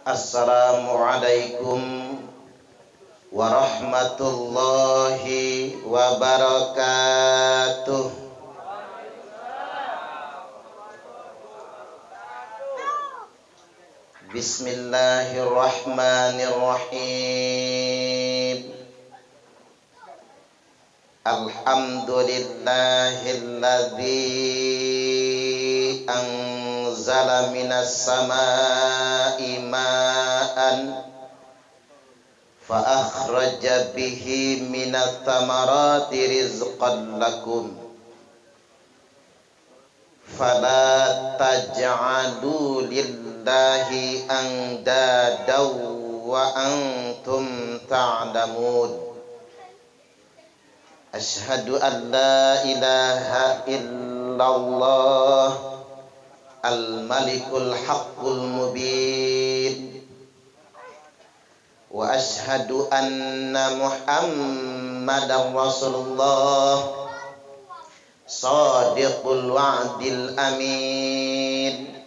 Assalamualaikum warahmatullahi wabarakatuh. Bismillahirrahmanirrahim. Alhamdulillahilladzi anzala minas samaa'i ma'an fa akhraja bihi minat thamarati rizqan lakum fala taj'alu lillahi andadaw wa antum ta'lamun. Asyhadu an la ilaha illallah al-malikul haqqul mubin wa asyhadu anna muhammadan rasulullah shadiqul wa'dil amin.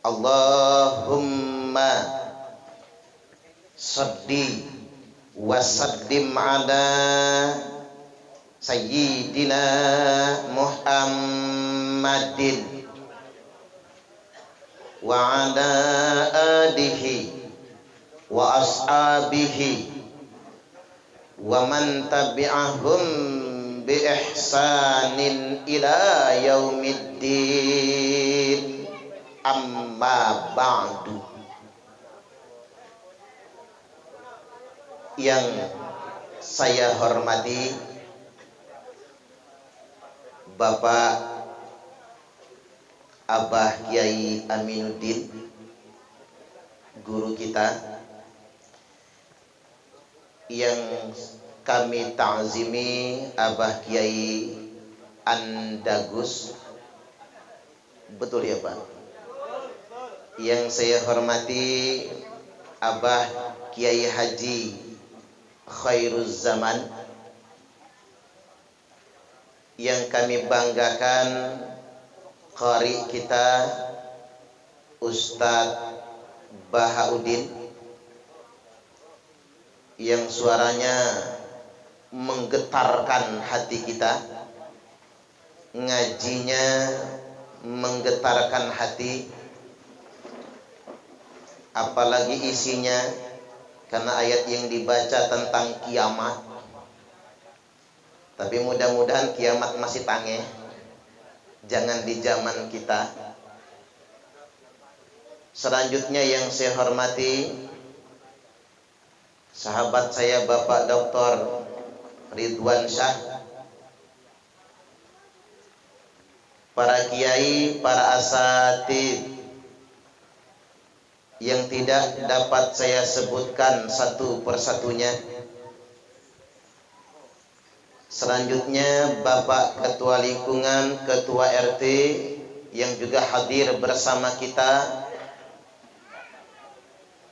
Allahumma salli wa sallim ala sayyidina Muhammadin wa ala alihi wa ashabihi wa man tabi'ahum bi ihsanin ila yaumiddin. Amma ba'du. Yang saya hormati Bapak Abah Kiai Aminuddin, guru kita yang kami ta'zimi, Abah Kiai Andagus. Betul ya Pak? Yang saya hormati Abah Kiai Haji Khairuz Zaman, yang kami banggakan qari kita Ustadz Bahaudin, yang suaranya menggetarkan hati kita, ngajinya menggetarkan hati, apalagi isinya karena ayat yang dibaca tentang kiamat. Tapi mudah-mudahan kiamat masih tangeh, jangan di zaman kita. Selanjutnya yang saya hormati sahabat saya Bapak Dr. Ridwan Syah, para kiai, para asatidz yang tidak dapat saya sebutkan satu persatunya. Selanjutnya Bapak Ketua Lingkungan, Ketua RT yang juga hadir bersama kita.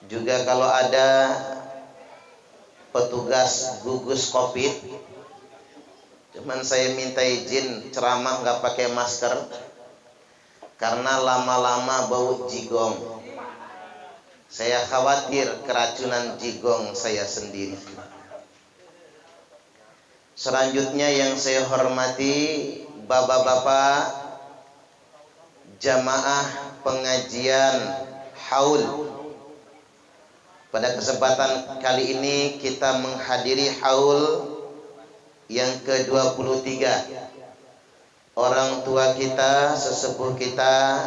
Juga kalau ada petugas gugus COVID, cuman saya minta izin ceramah nggak pakai masker karena lama-lama bau jigong. Saya khawatir keracunan jigong saya sendiri. Selanjutnya yang saya hormati bapak-bapak jamaah pengajian haul. Pada kesempatan kali ini kita menghadiri haul yang ke-23. Orang tua kita, sesepuh kita,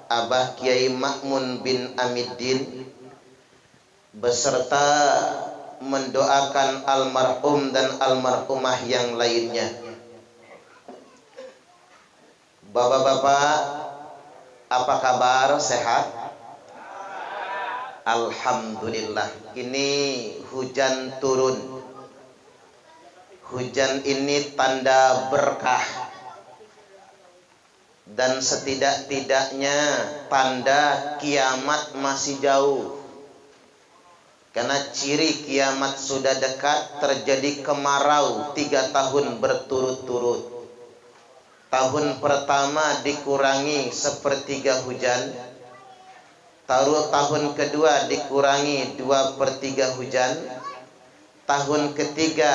Abah Kiai Ma'mun bin Amiddin, beserta mendoakan almarhum dan almarhumah yang lainnya. Bapak-bapak, apa kabar? Sehat? Alhamdulillah. Ini hujan turun. Hujan ini tanda berkah dan setidak-tidaknya tanda kiamat masih jauh. Karena ciri kiamat sudah dekat, terjadi kemarau 3 tahun berturut-turut. Tahun pertama dikurangi 1/3 hujan, tahun kedua dikurangi 2/3 hujan, tahun ketiga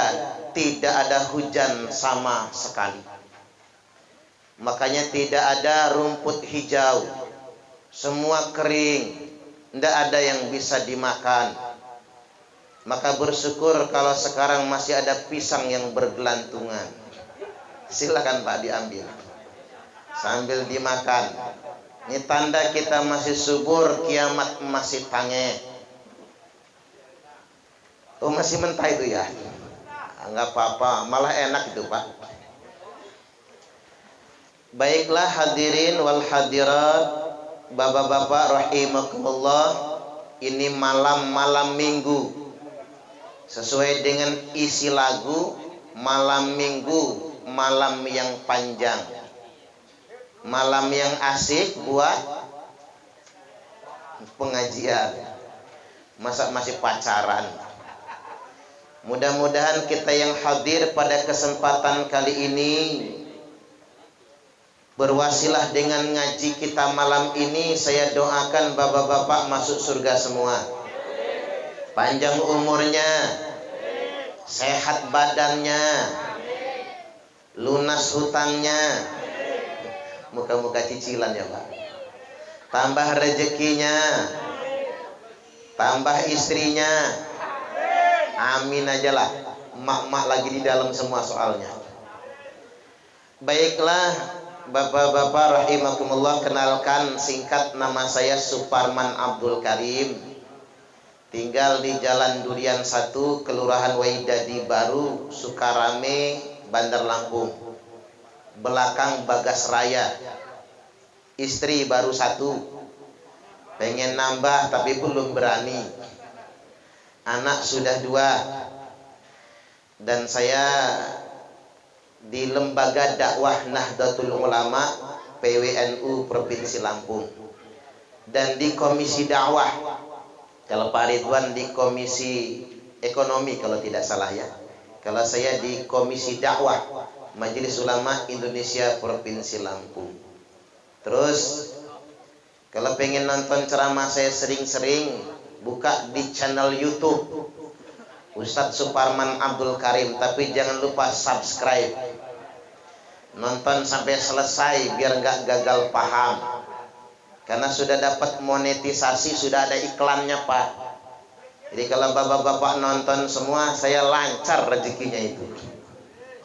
tidak ada hujan sama sekali. Makanya tidak ada rumput hijau, semua kering, tidak ada yang bisa dimakan. Maka bersyukur kalau sekarang masih ada pisang yang bergelantungan. Silakan Pak diambil sambil dimakan. Ini tanda kita masih subur, kiamat masih tange. Oh masih mentah itu ya? Enggak apa-apa, malah enak itu Pak. Baiklah hadirin wal hadirat, bapak-bapak rahimakumullah, ini malam minggu. Sesuai dengan isi lagu, malam minggu, malam yang panjang, malam yang asik buat pengajian. Masa masih pacaran? Mudah-mudahan kita yang hadir pada kesempatan kali ini berwasilah dengan ngaji kita malam ini. Saya doakan bapak-bapak masuk surga semua, panjang umurnya, sehat badannya, lunas hutangnya, muka-muka cicilan ya Pak, tambah rezekinya, tambah istrinya, amin aja lah. Mak-mak lagi di dalam semua soalnya. Baiklah bapak-bapak rahimakumullah, kenalkan singkat nama saya Suparman Abdul Karim, tinggal di Jalan Durian 1, Kelurahan Waidadi Baru, Sukarame, Bandar Lampung, belakang Bagas Raya. Istri baru 1, pengen nambah tapi belum berani. Anak sudah 2, dan saya di Lembaga Dakwah Nahdlatul Ulama PWNU Provinsi Lampung, dan di Komisi Dakwah. Kalau Pak Ridwan di Komisi Ekonomi kalau tidak salah ya. Kalau saya di Komisi Dakwah Majelis Ulama Indonesia Provinsi Lampung. Terus kalau pengen nonton ceramah saya sering-sering, buka di channel YouTube Ustadz Suparman Abdul Karim, tapi jangan lupa subscribe, nonton sampai selesai biar nggak gagal paham. Karena sudah dapat monetisasi, sudah ada iklannya Pak. Jadi kalau bapak-bapak nonton semua, saya lancar rezekinya itu.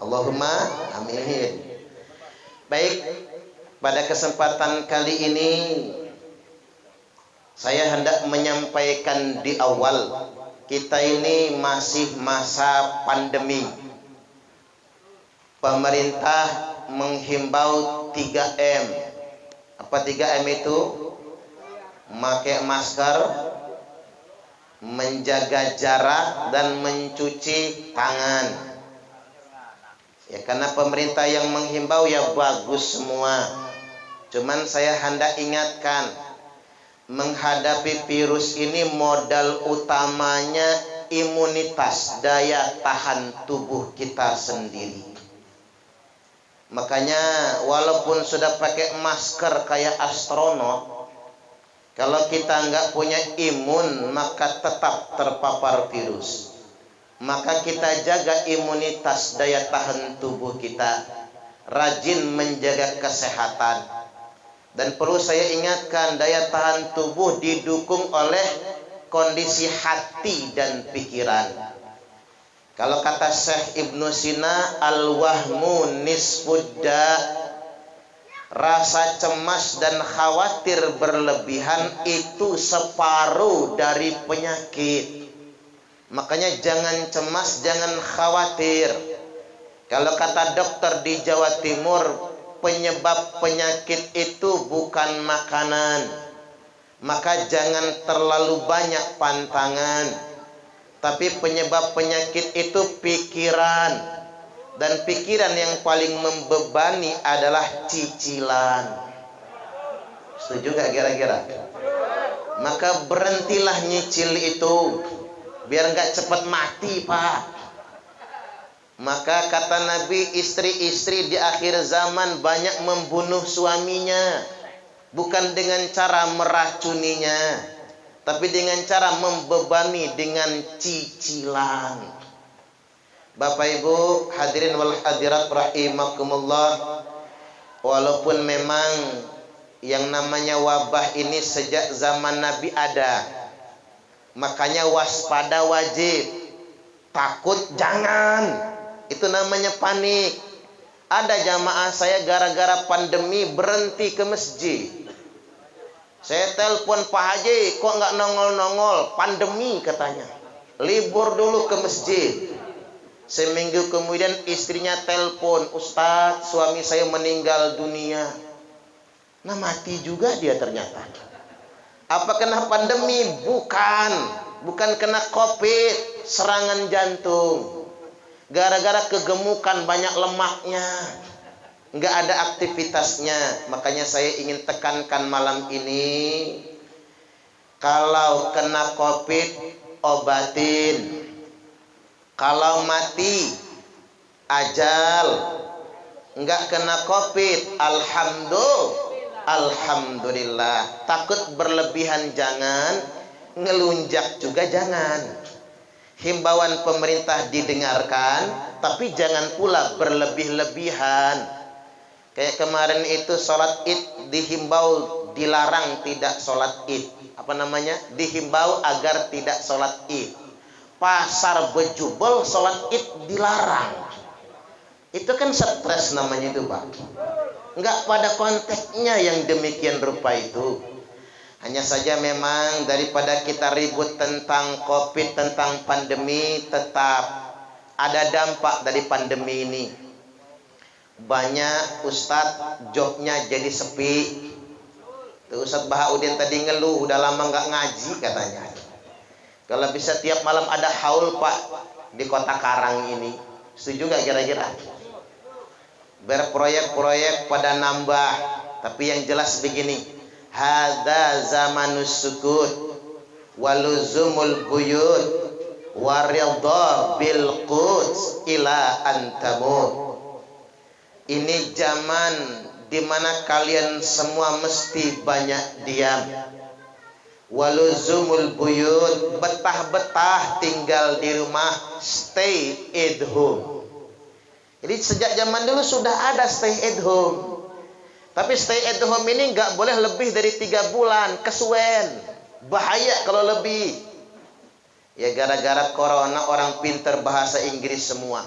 Allahumma amin. Baik, pada kesempatan kali ini saya hendak menyampaikan di awal, kita ini masih masa pandemi. Pemerintah menghimbau 3M. Apa 3M itu? Memakai masker, menjaga jarak, dan mencuci tangan. Ya karena pemerintah yang menghimbau ya bagus semua. Cuman saya hendak ingatkan, menghadapi virus ini modal utamanya imunitas, daya tahan tubuh kita sendiri. Makanya walaupun sudah pakai masker kayak astronot, kalau kita nggak punya imun maka tetap terpapar virus. Maka kita jaga imunitas, daya tahan tubuh kita, rajin menjaga kesehatan. Dan perlu saya ingatkan, daya tahan tubuh didukung oleh kondisi hati dan pikiran. Kalau kata Syekh Ibnu Sina, al-wahmu nisfudda, rasa cemas dan khawatir berlebihan itu separuh dari penyakit. Makanya jangan cemas, jangan khawatir. Kalau kata dokter di Jawa Timur, penyebab penyakit itu bukan makanan, maka jangan terlalu banyak pantangan. Tapi penyebab penyakit itu pikiran, dan pikiran yang paling membebani adalah cicilan. Setuju gak kira-kira? Maka berhentilah nyicil itu, biar gak cepat mati Pak. Maka kata Nabi, istri-istri di akhir zaman banyak membunuh suaminya. bukan dengan cara meracuninya, tapi dengan cara membebani dengan cicilan. Bapak Ibu hadirin wal hadirat rahimakumullah, walaupun memang yang namanya wabah ini sejak zaman Nabi ada, makanya waspada wajib, takut jangan. Itu namanya panik. Ada jamaah saya gara-gara pandemi berhenti ke masjid. Saya telepon Pak Haji, kok nggak nongol-nongol? Pandemi katanya. Libur dulu ke masjid. Seminggu kemudian istrinya telepon, Ustadz, suami saya meninggal dunia. Nah, mati juga dia ternyata. Apa kena pandemi? Bukan kena COVID, serangan jantung. Gara-gara kegemukan, banyak lemaknya, nggak ada aktivitasnya. Makanya saya ingin tekankan malam ini, kalau kena COVID obatin, kalau mati ajal, nggak kena COVID alhamdulillah. Takut berlebihan jangan, ngelunjak juga jangan. Himbauan pemerintah didengarkan, tapi jangan pula berlebih-lebihan. Kayak kemarin itu sholat id dihimbau, dilarang tidak sholat id. Apa namanya? Dihimbau agar tidak sholat id. Pasar bejubel sholat id dilarang. Itu kan stres namanya itu, Pak. Enggak pada konteksnya yang demikian rupa itu. Hanya saja memang daripada kita ribut tentang COVID, tentang pandemi, tetap ada dampak dari pandemi ini. Banyak ustadz jobnya jadi sepi. Tuh Ustadz Bahaudin tadi ngeluh, udah lama nggak ngaji katanya. Kalau bisa tiap malam ada haul Pak di Kota Karang ini. Setuju nggak kira-kira? Berproyek-proyek pada nambah. Tapi yang jelas begini. Hadza zamanus sukut waluzumul buyut waridha bil quds ila antamut. Ini zaman di mana kalian semua mesti banyak diam. Waluzumul buyut, betah-betah tinggal di rumah, stay at home. Jadi sejak zaman dulu sudah ada stay at home. Tapi stay at home ini nggak boleh lebih dari 3 bulan, kesuwen. Bahaya kalau lebih. Ya gara-gara corona orang pinter bahasa Inggris semua.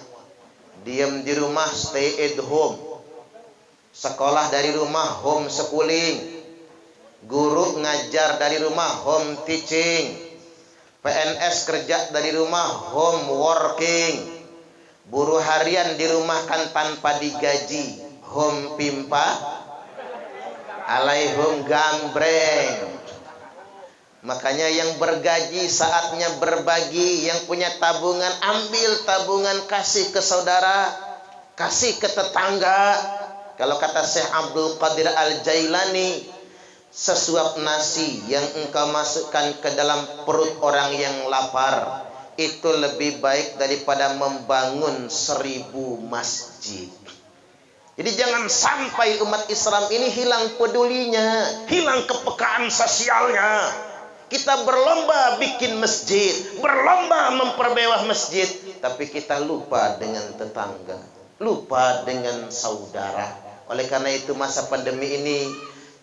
Diam di rumah, stay at home. Sekolah dari rumah, home schooling. Guru ngajar dari rumah, home teaching. PNS kerja dari rumah, home working. Buruh harian dirumahkan tanpa digaji, home pimpa. Alaihum gambreng. Makanya yang bergaji saatnya berbagi. Yang punya tabungan, ambil tabungan, kasih ke saudara, kasih ke tetangga. Kalau kata Syekh Abdul Qadir Al-Jailani, sesuap nasi yang engkau masukkan ke dalam perut orang yang lapar, itu lebih baik daripada membangun 1000 masjid. Jadi jangan sampai umat Islam ini hilang pedulinya, hilang kepekaan sosialnya. Kita berlomba bikin masjid, berlomba memperbewah masjid, tapi kita lupa dengan tetangga, lupa dengan saudara. Oleh karena itu masa pandemi ini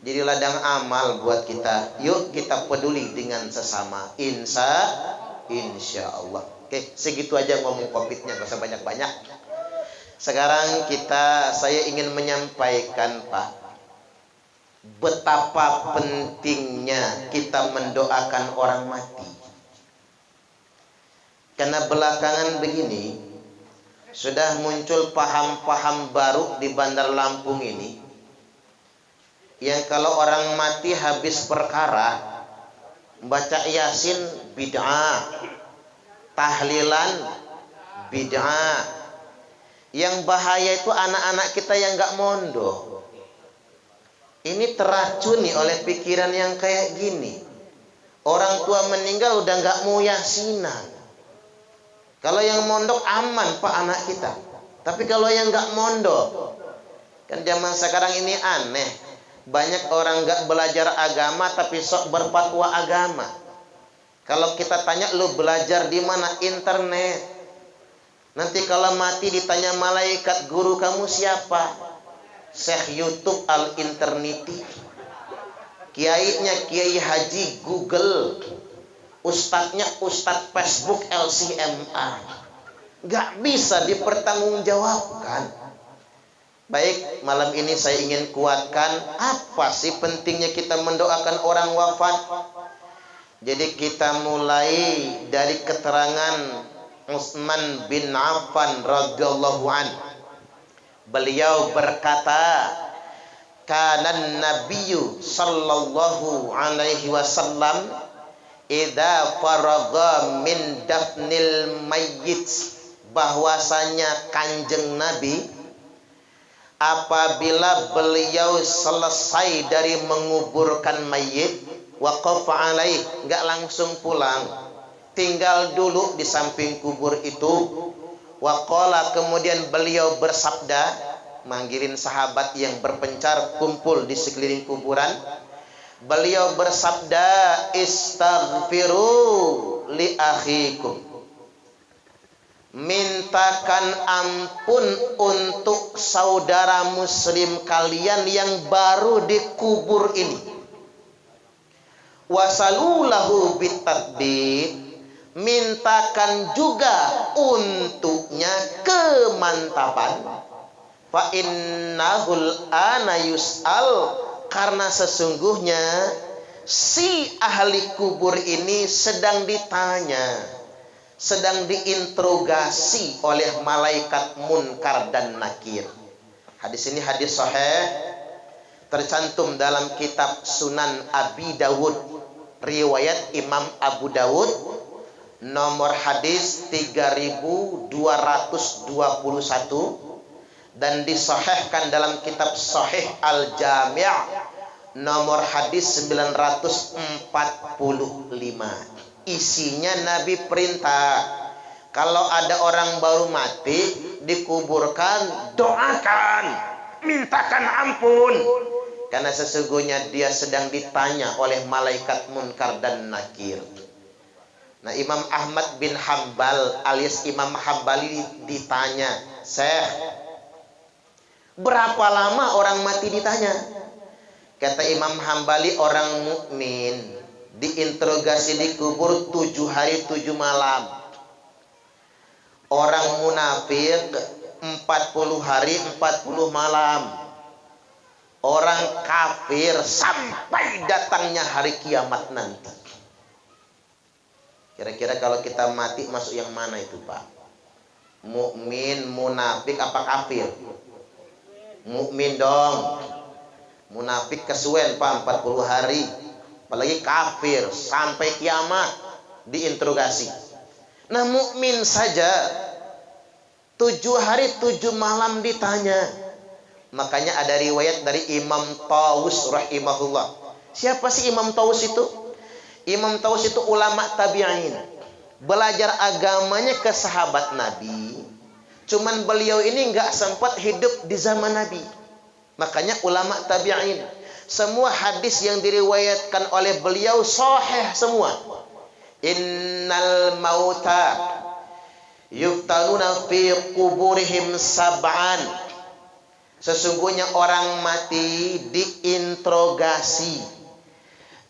jadi ladang amal buat kita. Yuk kita peduli dengan sesama. Insya Allah. Oke, segitu aja ngomong COVID-nya, gak usah banyak-banyak. Sekarang saya ingin menyampaikan Pak, betapa pentingnya kita mendoakan orang mati. Karena belakangan begini sudah muncul paham-paham baru di Bandar Lampung ini, yang kalau orang mati habis perkara, baca Yasin bid'ah, tahlilan bid'ah. Yang bahaya itu anak-anak kita yang gak mondok. Ini teracuni oleh pikiran yang kayak gini. Orang tua meninggal udah gak mau yasinan. Kalau yang mondok aman Pak anak kita. Tapi kalau yang gak mondok, kan zaman sekarang ini aneh. Banyak orang nggak belajar agama tapi sok berfatwa agama. Kalau kita tanya, lu belajar di mana? Internet. Nanti kalau mati ditanya malaikat, guru kamu siapa? Syekh YouTube al-interneti. Kiainya Kiai Haji Google. Ustadznya Ustadz Facebook LCMA. Nggak bisa dipertanggungjawabkan. Baik, malam ini saya ingin kuatkan apa sih pentingnya kita mendoakan orang wafat. Jadi kita mulai dari keterangan Utsman bin Affan radhiyallahu an. Beliau berkata, kana nabiyyu sallallahu alaihi wasallam idza faragha min dafnil mayyit, bahwasanya Kanjeng Nabi apabila beliau selesai dari menguburkan mayit, waqafa alaih, enggak langsung pulang, tinggal dulu di samping kubur itu. Waqala, kemudian beliau bersabda, manggilin sahabat yang berpencar kumpul di sekeliling kuburan. Beliau bersabda, istaghfiru li akhikum, mintakan ampun untuk saudara muslim kalian yang baru dikubur ini. Wasalulahu bitadbir, mintakan juga untuknya kemantapan. Fa innahul ana yus'al, karena sesungguhnya si ahli kubur ini sedang ditanya, sedang diinterogasi oleh malaikat munkar dan nakir. Hadis ini hadis sahih, tercantum dalam kitab Sunan Abi Dawud, riwayat Imam Abu Dawud, nomor hadis 3221, dan disahihkan dalam kitab Sahih Al-Jami', nomor hadis 945. Isinya Nabi perintah, kalau ada orang baru mati dikuburkan, doakan, mintakan ampun, karena sesungguhnya dia sedang ditanya oleh malaikat munkar dan nakir. Nah, Imam Ahmad bin Hambal alias Imam Hambali ditanya, Syekh, berapa lama orang mati ditanya? Kata Imam Hambali, orang mukmin diinterogasi di kubur 7 hari 7 malam. Orang munafik 40 hari 40 malam. Orang kafir sampai datangnya hari kiamat nanti. Kira-kira kalau kita mati masuk yang mana itu, Pak? Mukmin, munafik, apa kafir? Mukmin dong. Munafik kesuwen, Pak, 40 hari. Apalagi kafir sampai kiamat diinterogasi. Nah, mukmin saja 7 hari 7 malam ditanya. Makanya ada riwayat dari Imam Tawus rahimahullah. Siapa sih Imam Tawus itu? Imam Tawus itu ulama tabi'in. Belajar agamanya ke sahabat Nabi. Cuman beliau ini nggak sempat hidup di zaman Nabi. Makanya ulama tabi'in. Semua hadis yang diriwayatkan oleh beliau sahih semua. Innal mauta yuftanuna fi kuburihim sab'an. Sesungguhnya orang mati diinterogasi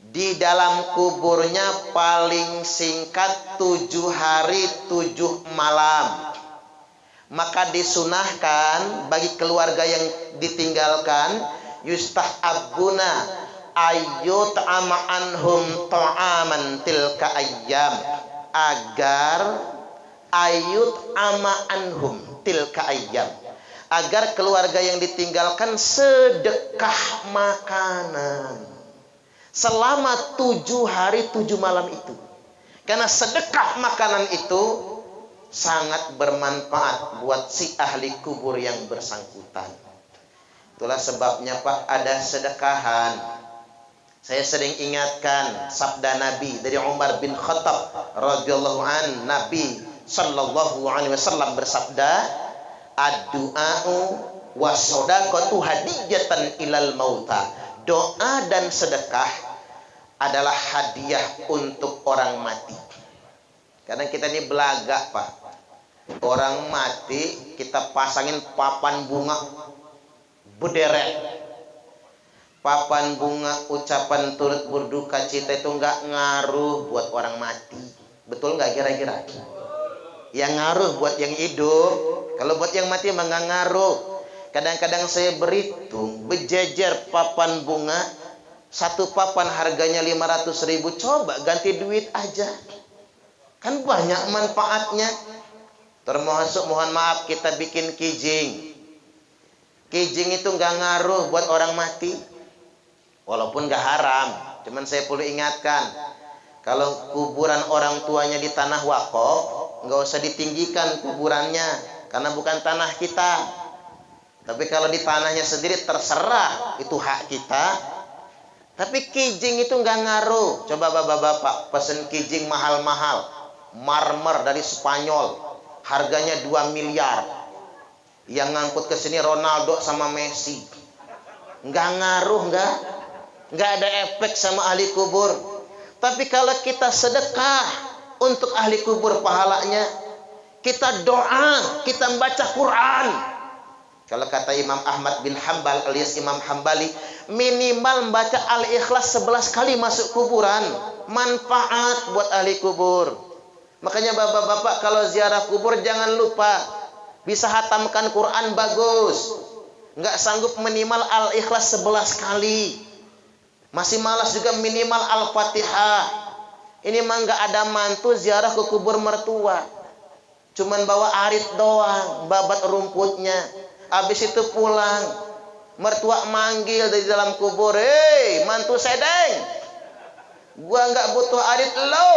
di dalam kuburnya paling singkat 7 hari 7 malam. Maka disunahkan bagi keluarga yang ditinggalkan, yustahabuna ayyut ama anhum ta'aman tilka ayyam, agar ayyut ama anhum tilka ayyam, agar keluarga yang ditinggalkan sedekah makanan selama 7 hari 7 malam itu. Karena sedekah makanan itu sangat bermanfaat buat si ahli kubur yang bersangkutan. Itulah sebabnya, Pak, ada sedekahan. Saya sering ingatkan sabda Nabi dari Umar bin Khattab radhiyallahu an. Nabi sallallahu alaihi wasallam bersabda, ad-du'a'u was-shadaqatu hadiyatan ilal mauta. doa dan sedekah adalah hadiah untuk orang mati. Kadang kita ini belaga, Pak. Orang mati kita pasangin papan bunga berderet. Papan bunga ucapan turut berduka cita itu nggak ngaruh buat orang mati. Betul nggak kira-kira? Yang ngaruh buat yang hidup. Kalau buat yang mati emang nggak ngaruh. Kadang-kadang saya berhitung berjejer papan bunga, satu papan harganya 500.000, coba ganti duit aja. Kan banyak manfaatnya. Termasuk mohon maaf kita bikin kijing. Kijing itu nggak ngaruh buat orang mati. Walaupun nggak haram. Cuman saya perlu ingatkan. Kalau kuburan orang tuanya di tanah wakaf, nggak usah ditinggikan kuburannya. Karena bukan tanah kita. Tapi kalau di tanahnya sendiri terserah. Itu hak kita. Tapi kijing itu nggak ngaruh. Coba bapak-bapak pesen kijing mahal-mahal. Marmer dari Spanyol. Harganya 2 miliar. Yang ngangkut ke sini Ronaldo sama Messi. Nggak ngaruh, nggak ada efek sama ahli kubur. Tapi kalau kita sedekah untuk ahli kubur pahalanya, kita doa, kita baca Quran. Kalau kata Imam Ahmad bin Hanbal alias Imam Hambali, minimal membaca Al-Ikhlas 11 kali masuk kuburan. Manfaat buat ahli kubur. Makanya bapak-bapak kalau ziarah kubur jangan lupa bisa hatamkan Quran bagus. Nggak sanggup minimal Al-Ikhlas 11 kali. Masih malas juga minimal Al-Fatihah. Ini mah nggak ada mantu ziarah ke kubur mertua. Cuman bawa arit doang, babat rumputnya. Habis itu pulang. Mertua manggil dari dalam kubur, "Hei, mantu sedeng. Gua nggak butuh arit lo.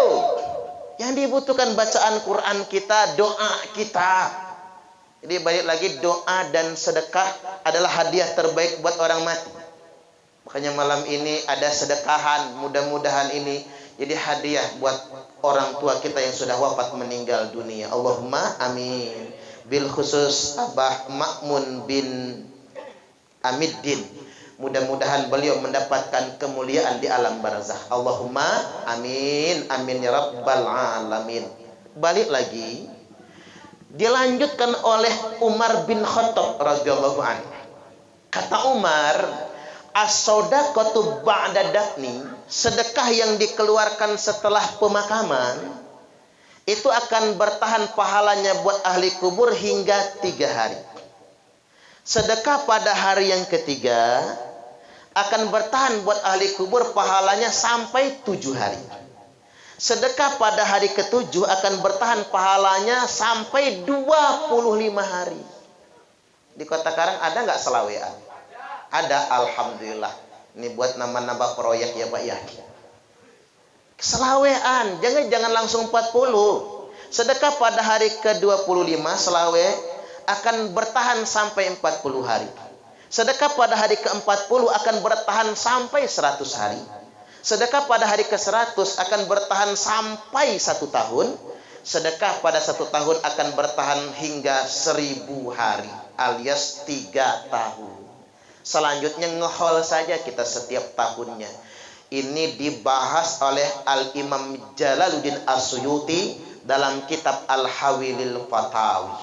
Yang dibutuhkan bacaan Quran kita, doa kita." Jadi balik lagi, doa dan sedekah adalah hadiah terbaik buat orang mati. Makanya malam ini ada sedekahan, mudah-mudahan ini jadi hadiah buat orang tua kita yang sudah wafat meninggal dunia. Allahumma amin. Bil khusus Abah Ma'mun bin Amiddin. Mudah-mudahan beliau mendapatkan kemuliaan di alam barzakh. Allahumma amin. Amin ya rabbal alamin. Balik lagi. Dilanjutkan oleh Umar bin Khattab radhiyallahu anhu. Kata Umar, as-shadaqatu ba'da dafni, sedekah yang dikeluarkan setelah pemakaman itu akan bertahan pahalanya buat ahli kubur hingga 3 hari. Sedekah pada hari yang ketiga akan bertahan buat ahli kubur pahalanya sampai 7 hari. Sedekah pada hari ke-7 akan bertahan pahalanya sampai 25 hari. Di Kota Karang ada nggak selawean? Ada, alhamdulillah. Ini buat nambah-nambah proyek ya Pak ya. Selawean, jangan langsung 40. Sedekah pada hari ke-25 selawe akan bertahan sampai 40 hari. Sedekah pada hari ke-40 akan bertahan sampai 100 hari. Sedekah pada hari ke-100 akan bertahan sampai 1 tahun. Sedekah pada 1 tahun akan bertahan hingga 1000 hari alias 3 tahun. Selanjutnya ngehol saja kita setiap tahunnya. Ini dibahas oleh Al-Imam Jalaluddin As-Suyuti dalam kitab Al-Hawilil Fatawi.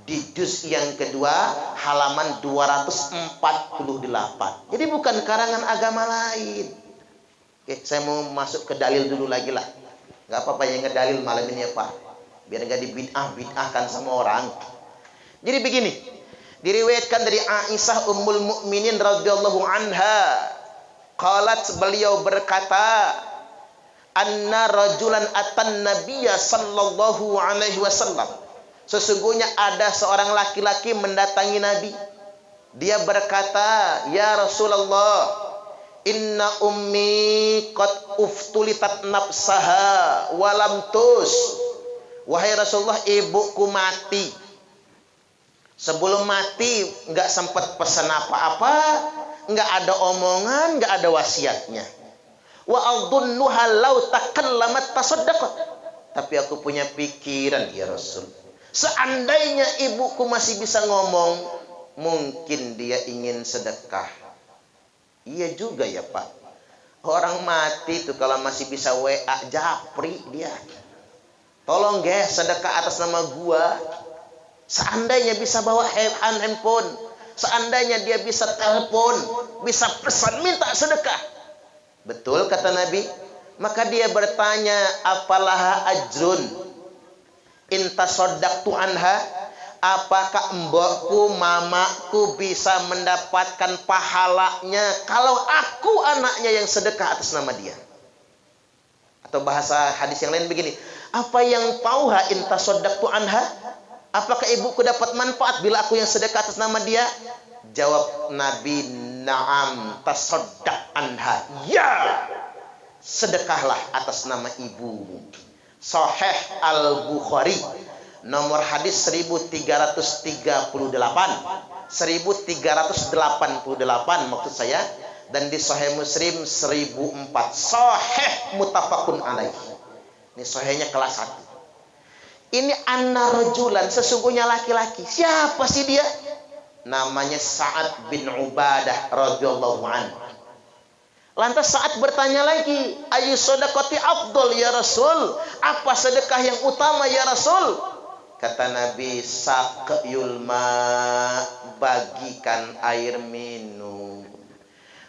Di juz yang kedua halaman 248. Jadi bukan karangan agama lain. Oke, saya mau masuk ke dalil dulu lagi lah. Gak apa-apa yang ngedalil malam ini ya Pak. Biar gak dibid'ah-bid'ahkan sama orang. Jadi begini. Diriwayatkan dari Aisyah Ummul Mukminin radhiyallahu anha. Qalat, beliau berkata, anna rajulan atan nabiyya sallallahu alaihi wasallam. Sesungguhnya ada seorang laki-laki mendatangi Nabi. Dia berkata, "Ya Rasulullah, inna ummi qad uftulitat nafsaha walam tus." Wahai Rasulullah, ibuku mati. Sebelum mati nggak sempat pesan apa-apa, nggak ada omongan, nggak ada wasiatnya. Wa adunnuha law takallamat tasaddaqat. Tapi aku punya pikiran ya Rasul. Seandainya ibuku masih bisa ngomong, mungkin dia ingin sedekah. Iya juga ya Pak. Orang mati tuh kalau masih bisa WA japri dia. Tolong guys sedekah atas nama gua. Seandainya bisa bawa handphone, seandainya dia bisa telepon, bisa pesan minta sedekah. Betul kata Nabi. Maka dia bertanya, apalah ajrun intasoddaqtu anha, apakah mbokku, mamaku bisa mendapatkan pahalanya kalau aku anaknya yang sedekah atas nama dia? Atau bahasa hadis yang lain begini, apa yang tauha intasoddaqtu anha, apakah ibuku dapat manfaat bila aku yang sedekah atas nama dia? Jawab Nabi, na'am tasoddaq anha, ya, sedekahlah atas nama ibumu. Sahih Al-Bukhari nomor hadis 1338 maksud saya, dan di Sahih Muslim 1004. Sahih muttafaqun alaih. Ini sahihnya kelas 1. Ini anna rajulan, sesungguhnya laki-laki. Siapa sih dia? Namanya Sa'ad bin Ubadah radhiyallahu anhu. Lantas Sa'ad bertanya lagi, ayu sedekati afdol ya Rasul? Apa sedekah yang utama ya Rasul? Kata Nabi, saqyul ma, bagikan air minum.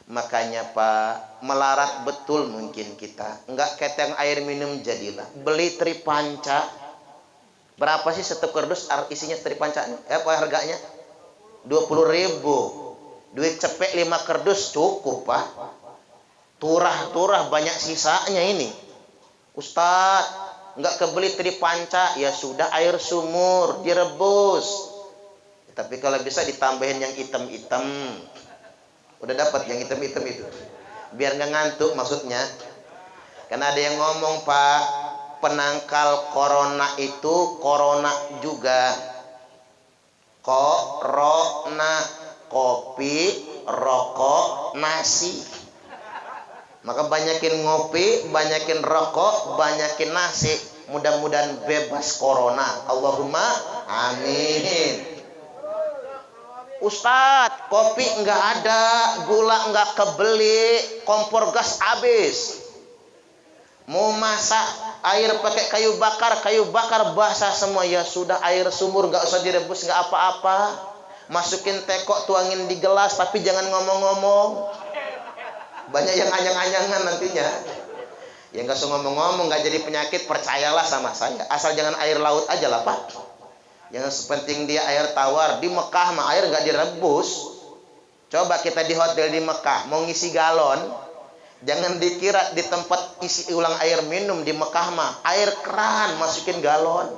Makanya Pak, melarat betul mungkin kita. Enggak keteng air minum jadilah. Beli tripanca. Berapa sih satu kardus isinya tripanca? Apa harganya? 20.000. Duit cepek 5 kardus cukup Pak. Turah-turah banyak sisanya ini. Ustadz, enggak kebeli tripanca, ya sudah air sumur direbus. Tapi kalau bisa ditambahin yang hitam-hitam. Udah dapat yang hitam-hitam itu. Biar nggak ngantuk maksudnya. Karena ada yang ngomong Pak, penangkal corona itu corona juga. Corona, kopi, rokok, nasi. Maka banyakin ngopi, banyakin rokok, banyakin nasi. Mudah-mudahan bebas corona. Allahumma amin. Ustadz, kopi enggak ada, gula enggak kebeli, kompor gas habis. Mau masak air pakai kayu bakar basah semua. Ya sudah, air sumur enggak usah direbus, enggak apa-apa. Masukin teko, tuangin di gelas, tapi jangan ngomong-ngomong. Banyak yang anyang-anyangan nantinya. Yang gak usah ngomong-ngomong, gak jadi penyakit, percayalah sama saya. Asal jangan air laut aja lah Pak. Yang penting dia air tawar. Di Mekah mah air gak direbus. Coba kita di hotel di Mekah, mau ngisi galon, jangan dikira di tempat isi ulang air minum di Mekah mah air keran masukin galon.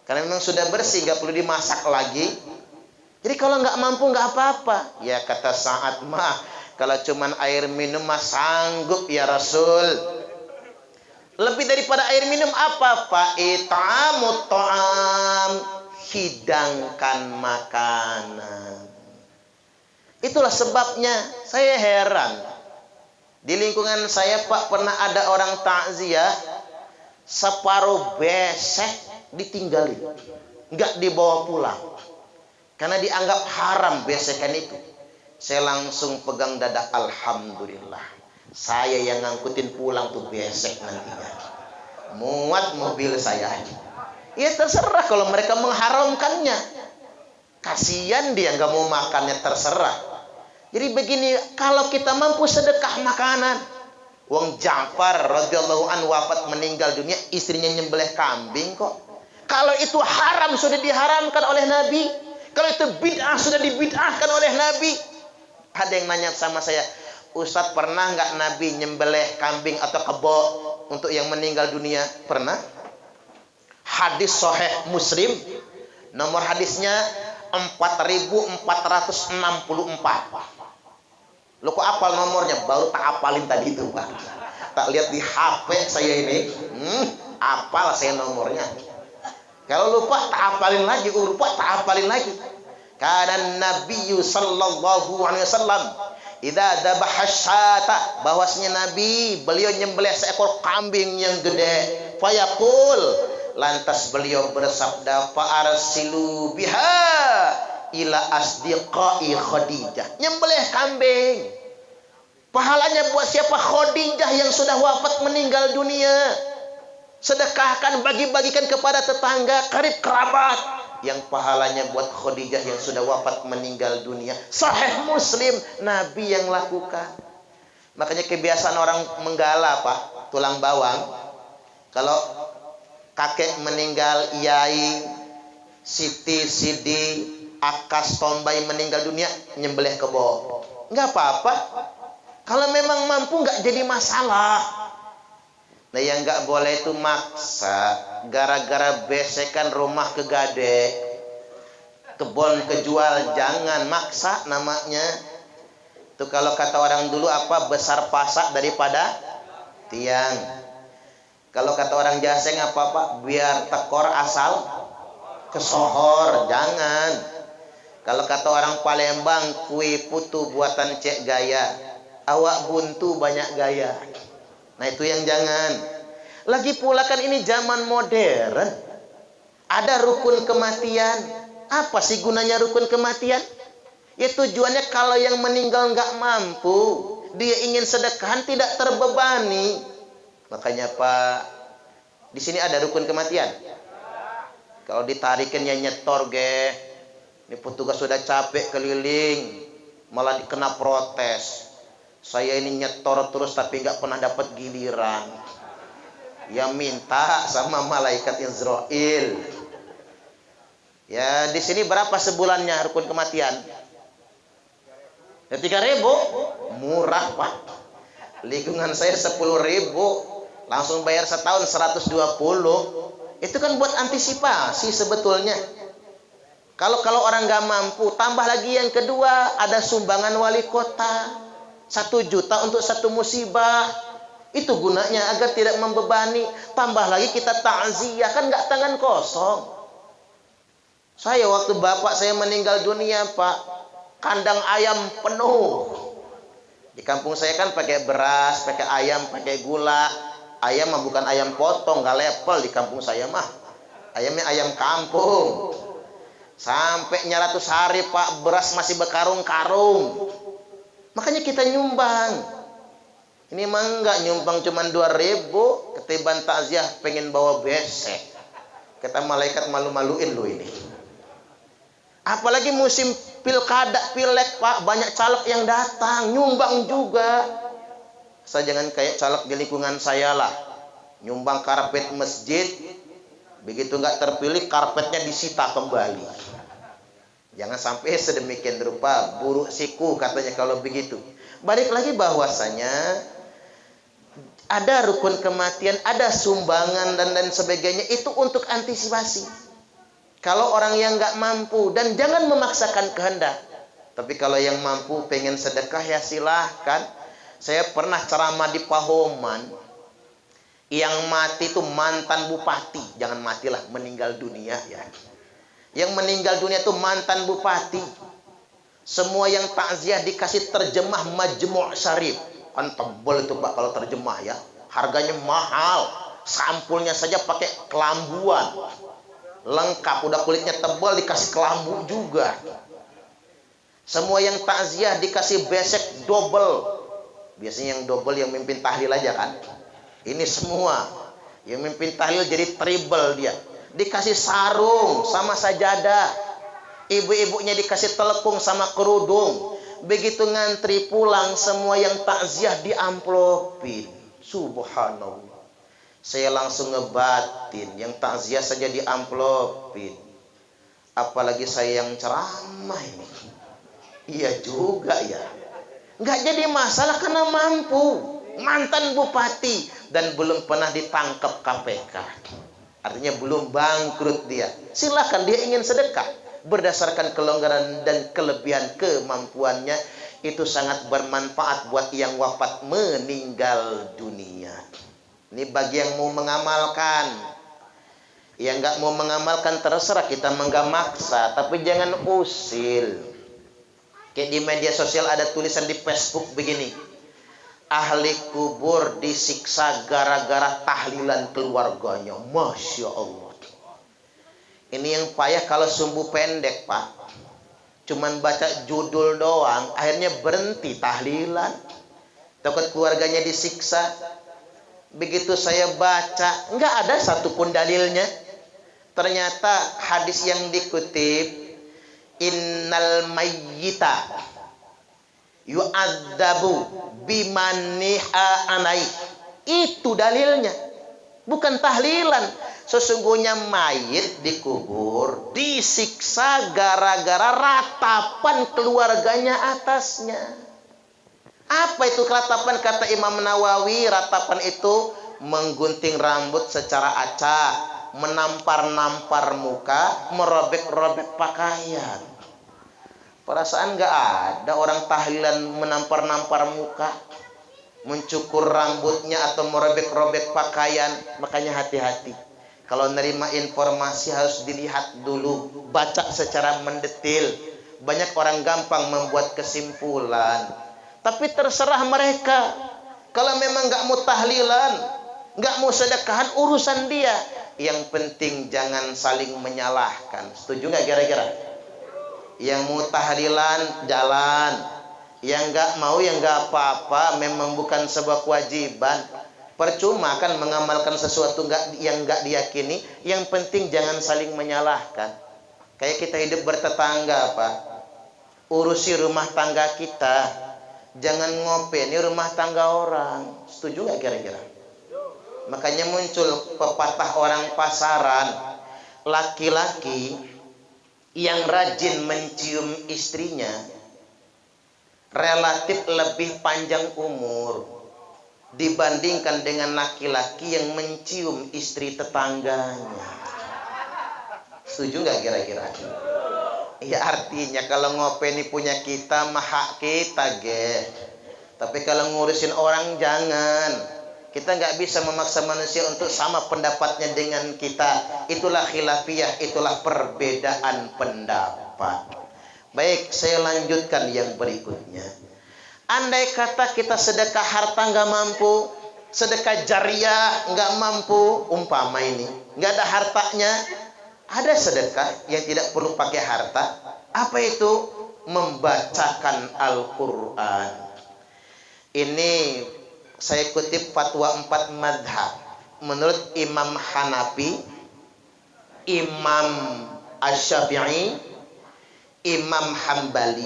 Karena memang sudah bersih, gak perlu dimasak lagi. Jadi kalau gak mampu gak apa-apa. Ya kata Sa'ad mah, kalau cuman air minum mah sanggup ya Rasul. Lebih daripada air minum apa Pak? It'amut ta'am, hidangkan makanan. Itulah sebabnya saya heran. Di lingkungan saya Pak pernah ada orang takziah, separuh besek ditinggalin, nggak dibawa pulang, karena dianggap haram besekan itu. Saya langsung pegang dada, alhamdulillah. Saya yang ngangkutin pulang tuh besek nantinya. Muat mobil saya. Ya terserah kalau mereka mengharamkannya. Kasihan dia nggak mau makannya, terserah. Jadi begini, kalau kita mampu sedekah makanan. Wong Ja'far radhiyallahu anhu wafat meninggal dunia, istrinya nyembelih kambing kok. Kalau itu haram sudah diharamkan oleh Nabi. Kalau itu bid'ah sudah dibid'ahkan oleh Nabi. Ada yang nanya sama saya, Ustadz pernah nggak Nabi nyembelih kambing atau kebo untuk yang meninggal dunia? Pernah. Hadis Sahih Muslim, nomor hadisnya 4464. Lo kok apal nomornya? Baru tak apalin tadi itu Pak. Tak lihat di HP saya ini, apal saya nomornya. Kalau lupa tak apalin lagi, lupa tak apalin lagi. Karena Nabi sallallahu alaihi wasallam idza dhabaha syata, bahwasanya Nabi beliau nyembelih seekor kambing yang gede, fayaqul, lantas beliau bersabda, fa arsilu biha ila asdiqai Khadijah. Nyembelih kambing, Pahalanya buat siapa? Khadijah yang sudah wafat meninggal dunia. Sedekahkan, bagi-bagikan kepada tetangga, karib kerabat. Yang pahalanya buat Khadijah yang sudah wafat meninggal dunia. Sahih Muslim, Nabi yang lakukan. Makanya kebiasaan orang menggala, Pak, tulang bawang. Kalau kakek meninggal, yai, siti, sidi, akas, tombai meninggal dunia, nyembelih kebo. Nggak apa-apa. Kalau memang mampu nggak jadi masalah. Nah yang nggak boleh itu maksa. Gara-gara besekan rumah kegade, kebon kejual, jangan maksa namanya. Itu kalau kata orang dulu apa, besar pasak daripada tiang. Kalau kata orang Jaseng apa Pak, biar tekor asal kesohor, jangan. Kalau kata orang Palembang, kue putu buatan Cek Gaya, awak buntu banyak gaya. Nah itu yang jangan. Lagi pula kan ini zaman modern. Ada rukun kematian. Apa sih gunanya rukun kematian? Ya tujuannya kalau yang meninggal nggak mampu, dia ingin sedekahan tidak terbebani. Makanya Pak, di sini ada rukun kematian. Kalau ditarikin ya nyetor ge. Ini petugas sudah capek keliling, malah dikena protes. Saya ini nyetor terus tapi nggak pernah dapat giliran. Ya minta sama malaikat Israel. Ya di sini berapa sebulannya rukun kematian? Ya 3.000, murah Pak. Lingkungan saya 10.000, langsung bayar setahun 120. Itu kan buat antisipasi sebetulnya. Kalau orang nggak mampu, tambah lagi yang kedua, ada sumbangan wali kota. 1 juta untuk 1 musibah. Itu gunanya agar tidak membebani. Tambah lagi kita takziah, kan nggak tangan kosong. Saya waktu bapak saya meninggal dunia Pak, kandang ayam penuh. Di kampung saya kan pakai beras, pakai ayam, pakai gula. Ayam mah bukan ayam potong, nggak level di kampung saya mah. Ayamnya ayam kampung. Sampai 100 hari Pak, beras masih berkarung-karung. Makanya kita nyumbang. Ini mah enggak nyumbang cuma 2.000, ketiban takziah pengen bawa besek. Kata malaikat malu-maluin lu ini. Apalagi musim pilkada, pilek Pak, banyak caleg yang datang, nyumbang juga. Saya jangan kayak caleg di lingkungan saya lah. Nyumbang karpet masjid, begitu enggak terpilih karpetnya disita kembali. Jangan sampai sedemikian rupa, buruk siku katanya kalau begitu. Balik lagi bahwasanya ada rukun kematian, ada sumbangan dan lain sebagainya, itu untuk antisipasi. Kalau orang yang nggak mampu, dan jangan memaksakan kehendak. Tapi kalau yang mampu pengen sedekah ya silahkan. Saya pernah ceramah di Pahoman. Yang mati itu mantan bupati, jangan matilah, meninggal dunia ya. Yang meninggal dunia itu mantan bupati. Semua yang takziah dikasih terjemah Majmu' Syarif. Kan tebel itu Pak kalau terjemah ya. Harganya mahal. Sampulnya saja pakai kelambuan. Lengkap, udah kulitnya tebal dikasih kelambu juga. Semua yang takziah dikasih besek double. Biasanya yang double yang mimpin tahlil aja kan. Ini semua. Yang mimpin tahlil jadi triple dia. Dikasih sarung sama sajadah. Ibu-ibunya dikasih telepung sama kerudung. Begitu ngantri pulang, semua yang takziah diamplopin. Subhanallah. Saya langsung ngebatin, yang takziah saja diamplopin. Apalagi saya yang ceramah ini. Iya juga ya. Nggak jadi masalah karena mampu. Mantan bupati dan belum pernah ditangkap KPK. Artinya belum bangkrut dia. Silakan dia ingin sedekah. Berdasarkan kelonggaran dan kelebihan kemampuannya. Itu sangat bermanfaat buat yang wafat meninggal dunia. Ini bagi yang mau mengamalkan. Yang nggak mau mengamalkan terserah, kita nggak maksa. Tapi jangan usil. Kayak di media sosial ada tulisan di Facebook begini. Ahli kubur disiksa gara-gara tahlilan keluarganya. Masya Allah. Ini yang payah kalau sumbu pendek Pak. Cuman baca judul doang, akhirnya berhenti tahlilan. takut keluarganya disiksa. Begitu saya baca, nggak ada satupun dalilnya. Ternyata hadis yang dikutip, innal mayyita yu'adzabu bimaniha anai. Itu dalilnya, bukan tahlilan. Sesungguhnya mayit dikubur disiksa gara-gara ratapan keluarganya atasnya. Apa itu ratapan? Kata Imam Nawawi, ratapan itu menggunting rambut secara acak, menampar-nampar muka, merobek-robek pakaian. Perasaan nggak ada orang tahlilan menampar-nampar muka, mencukur rambutnya atau merobek-robek pakaian. Makanya hati-hati. Kalau nerima informasi harus dilihat dulu, baca secara mendetil. Banyak orang gampang membuat kesimpulan. Tapi terserah mereka. Kalau memang nggak mau tahlilan, nggak mau sedekahan, urusan dia. Yang penting jangan saling menyalahkan. Setuju nggak kira-kira? Yang mau tahlilan jalan, yang nggak mau ya nggak apa-apa. Memang bukan sebuah kewajiban. Percuma kan mengamalkan sesuatu yang nggak diyakini. Yang penting jangan saling menyalahkan. Kayak kita hidup bertetangga, Pak. Urusi rumah tangga kita. Jangan ngopeni rumah tangga orang. Setuju nggak kira-kira? Makanya muncul pepatah orang pasaran. Laki-laki yang rajin mencium istrinya relatif lebih panjang umur dibandingkan dengan laki-laki yang mencium istri tetangganya. Setuju nggak kira-kira? Ya artinya kalau ngopeni punya kita mah hak kita ge. Tapi kalau ngurusin orang jangan. Kita nggak bisa memaksa manusia untuk sama pendapatnya dengan kita. Itulah khilafiyah, itulah perbedaan pendapat. Baik, saya lanjutkan yang berikutnya. Andai kata kita sedekah harta nggak mampu, sedekah jariah nggak mampu, umpama ini nggak ada hartanya. Ada sedekah yang tidak perlu pakai harta. Apa itu? Membacakan Al-Quran. Ini saya kutip fatwa 4 madhab. Menurut Imam Hanafi, Imam Asy-Syafi'i, Imam Hambali,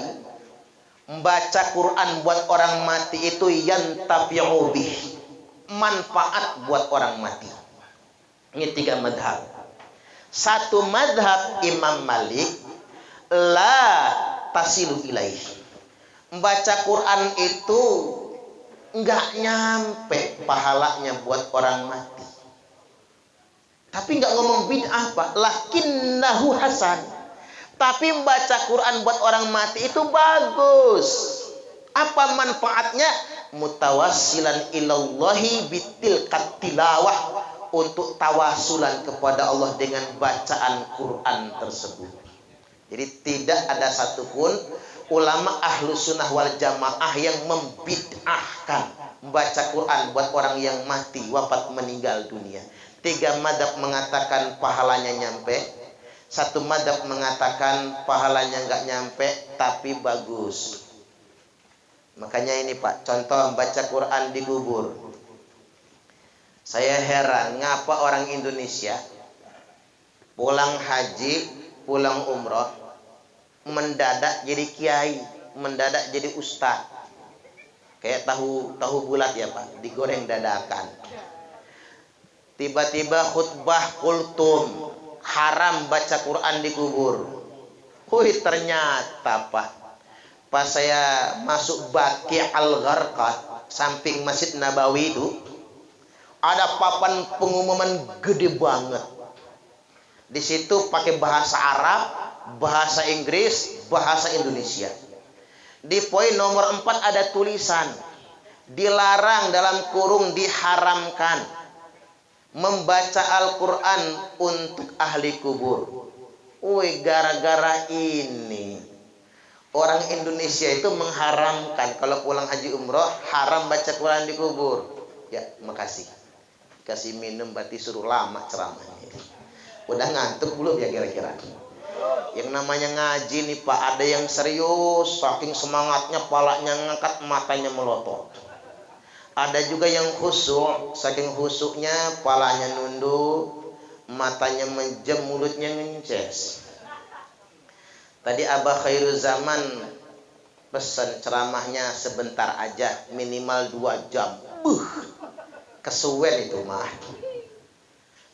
membaca Quran buat orang mati itu yantafi'u bih, manfaat buat orang mati. Ini 3 madhab. Satu madhab Imam Malik, la tasilu ilaih. Membaca Quran itu nggak nyampe pahalanya buat orang mati. Tapi nggak ngomong bid'ah, Pak. Lakinnahu hasan. Tapi membaca Quran buat orang mati itu bagus. Apa manfaatnya? Mutawassilan ilallahi bitilkat tilawah. Untuk tawasulan kepada Allah dengan bacaan Quran tersebut. Jadi tidak ada satupun ulama ahlu sunnah wal jamaah yang membid'ahkan membaca Quran buat orang yang mati, wafat, meninggal dunia. 3 madhab mengatakan pahalanya nyampe. 1 madhab mengatakan pahalanya nggak nyampe tapi bagus. Makanya ini Pak, contoh membaca Quran di kubur. Saya heran, ngapa orang Indonesia pulang haji, pulang umroh, mendadak jadi kiai, mendadak jadi ustaz. Kayak tahu bulat ya Pak, digoreng dadakan. Tiba-tiba khutbah kultum, haram baca Quran di kubur. Wih, ternyata Pak, pas saya masuk Baqi Al-Gharqad, samping Masjid Nabawi itu, ada papan pengumuman gede banget. Di situ pakai bahasa Arab, bahasa Inggris, bahasa Indonesia. Di poin nomor 4 ada tulisan, dilarang dalam kurung diharamkan membaca Al-Quran untuk ahli kubur. Wih, gara-gara ini orang Indonesia itu mengharamkan kalau pulang haji umroh haram baca Quran di kubur. Ya, makasih. Kasih minum berarti suruh lama ceramahnya. Udah ngantuk belum ya kira-kira? Yang namanya ngaji nih Pak, ada yang serius, saking semangatnya palanya ngangkat, matanya melotot. Ada juga yang khusyuk, saking khusyuknya palanya nunduk, matanya menjem, mulutnya ngences. Tadi Abah Khairul Zaman pesan ceramahnya sebentar aja, minimal 2 jam. Kesuwen itu mah.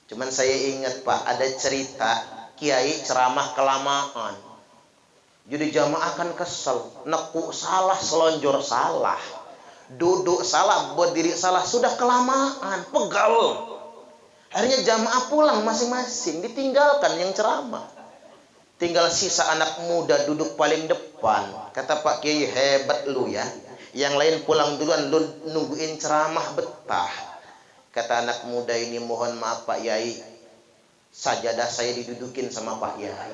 Cuman saya ingat Pak, ada cerita kiai ceramah kelamaan. Jadi jamaah kan kesel, nekuk salah, selonjor salah, duduk salah, berdiri salah, sudah kelamaan, pegal. Akhirnya jamaah pulang masing-masing, ditinggalkan yang ceramah. Tinggal sisa anak muda duduk paling depan. Kata Pak Kiai, hebat lu ya. Yang lain pulang duluan, lu nungguin ceramah betah. Kata anak muda ini, mohon maaf Pak Yai, sajadah saya didudukin sama Pak Yai.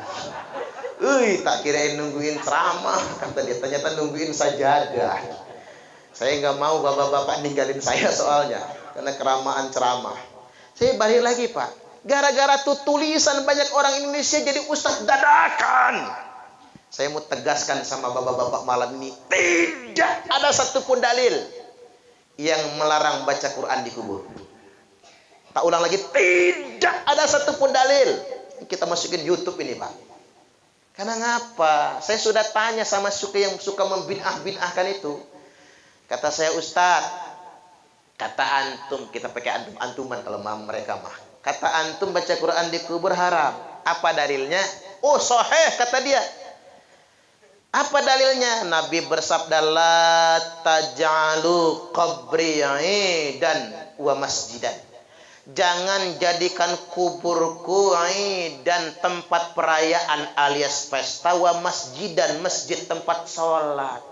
Tak kirain nungguin ceramah. Kata dia, ternyata nungguin sajadah. Saya nggak mau bapak-bapak ninggalin saya soalnya, karena keramaan ceramah. Saya balik lagi Pak. Gara-gara tuh tulisan banyak orang Indonesia jadi ustadz dadakan. Saya mau tegaskan sama bapak-bapak malam ini, tidak ada satupun dalil yang melarang baca Quran di kubur. Tak ulang lagi, tidak ada satupun dalil. Kita masukin YouTube ini Pak. Karena ngapa? Saya sudah tanya sama yang suka membid'ah-bid'ahkan itu. Kata saya, Ustadz, kata antum, kita pakai antuman kalau mereka mah. Kata antum baca Quran di kubur haram. Apa dalilnya? Oh sahih kata dia. Apa dalilnya? Nabi bersabda, la taj'alu qabri dan wa masjidan. Jangan jadikan kuburku dan tempat perayaan alias pesta, wa masjidan, masjid tempat sholat.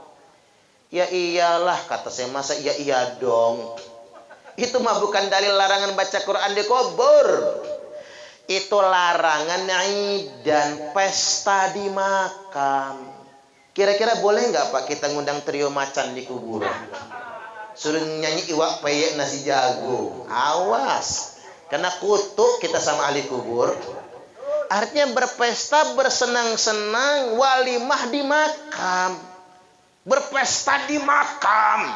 Ya iyalah kata saya, masa iya dong. Itu mah bukan dalil larangan baca Quran di kubur. Itu larangan dan pesta di makam. Kira-kira boleh nggak Pak kita ngundang trio macan di kuburan? Suruh nyanyi iwak peyek nasi jago. Awas. Karena kutuk kita sama ahli kubur. Artinya berpesta, bersenang-senang, walimah di makam. Berpesta di makam.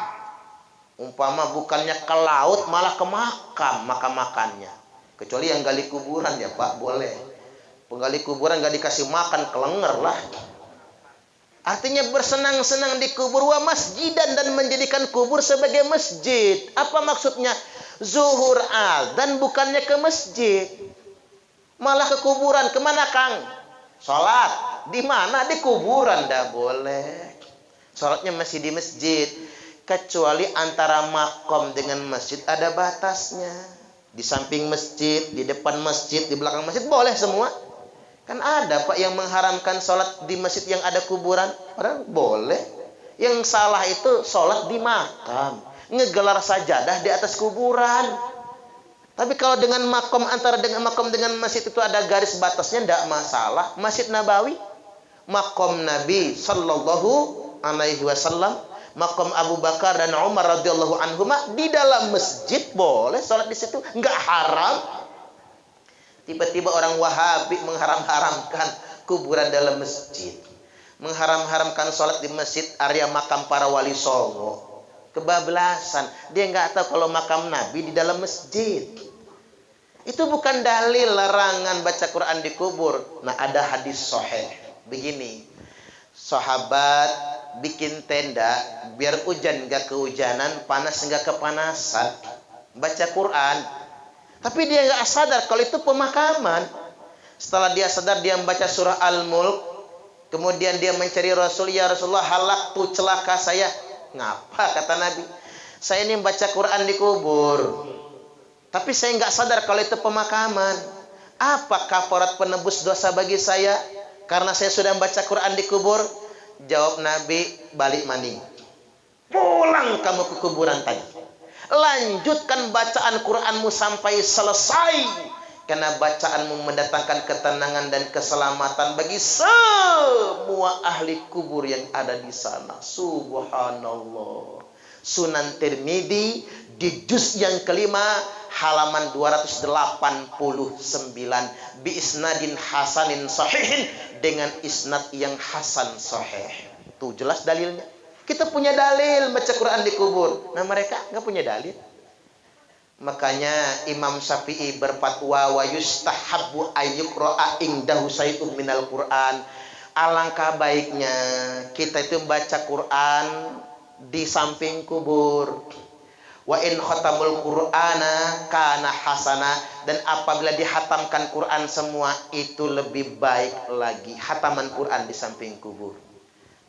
Umpama bukannya ke laut malah ke makam, makam-makannya. Kecuali yang gali kuburan ya Pak, boleh. Penggali kuburan nggak dikasih makan, kelenger lah. Artinya bersenang-senang di kubur, wa masjidan, dan menjadikan kubur sebagai masjid. Apa maksudnya? Zuhur dan bukannya ke masjid, malah ke kuburan. Kemana Kang? Sholat. Di mana? Di kuburan. Dah boleh. Sholatnya masih di masjid. Kecuali antara makom dengan masjid ada batasnya. Di samping masjid, di depan masjid, di belakang masjid boleh semua. Kan ada Pak yang mengharamkan sholat di masjid yang ada kuburan. Padahal boleh. Yang salah itu sholat di makam, ngegelar sajadah di atas kuburan. Tapi kalau dengan makom, antara dengan makom dengan masjid itu ada garis batasnya, tidak masalah. Masjid Nabawi, makom Nabi Sallallahu Alaihi Wasallam, makom Abu Bakar dan Umar radhiyallahu anhuma, di dalam masjid boleh sholat di situ, nggak haram. Tiba-tiba orang Wahabi mengharam-haramkan kuburan dalam masjid, mengharam-haramkan sholat di masjid area makam para wali songo. Kebablasan. Dia nggak tahu kalau makam Nabi di dalam masjid. Itu bukan dalil larangan baca Quran di kubur. Nah, ada hadis sahih begini. Sahabat bikin tenda biar hujan nggak kehujanan, panas nggak kepanasan, baca Quran. Tapi dia nggak sadar kalau itu pemakaman. Setelah dia sadar, dia membaca surah Al-Mulk. Kemudian dia mencari Rasul, ya Rasulullah, halak tuh celaka saya. Ngapa kata Nabi? Saya ini membaca Quran di kubur. Tapi saya nggak sadar kalau itu pemakaman. Apa kafarat penebus dosa bagi saya? Karena saya sudah membaca Quran di kubur. Jawab Nabi, balik maning. Pulang kamu ke kuburan tadi. Lanjutkan bacaan Quranmu sampai selesai. Karena bacaanmu mendatangkan ketenangan dan keselamatan bagi semua ahli kubur yang ada di sana. Subhanallah. Sunan Tirmidzi di juz yang kelima halaman 289 bi isnadin hasanin sahihin, dengan isnad yang hasan sahih. Tuh jelas dalilnya. Kita punya dalil baca Quran di kubur. Nah mereka nggak punya dalil. Makanya Imam Syafi'i berfatwa wa yustahabbu ayyuqra'a indahu syai'un minal Qur'an. Alangkah baiknya kita itu membaca Quran di samping kubur. Wa in khatamul Qur'ana kana hasana, dan apabila dihatamkan Quran semua itu lebih baik lagi. Hataman Quran di samping kubur.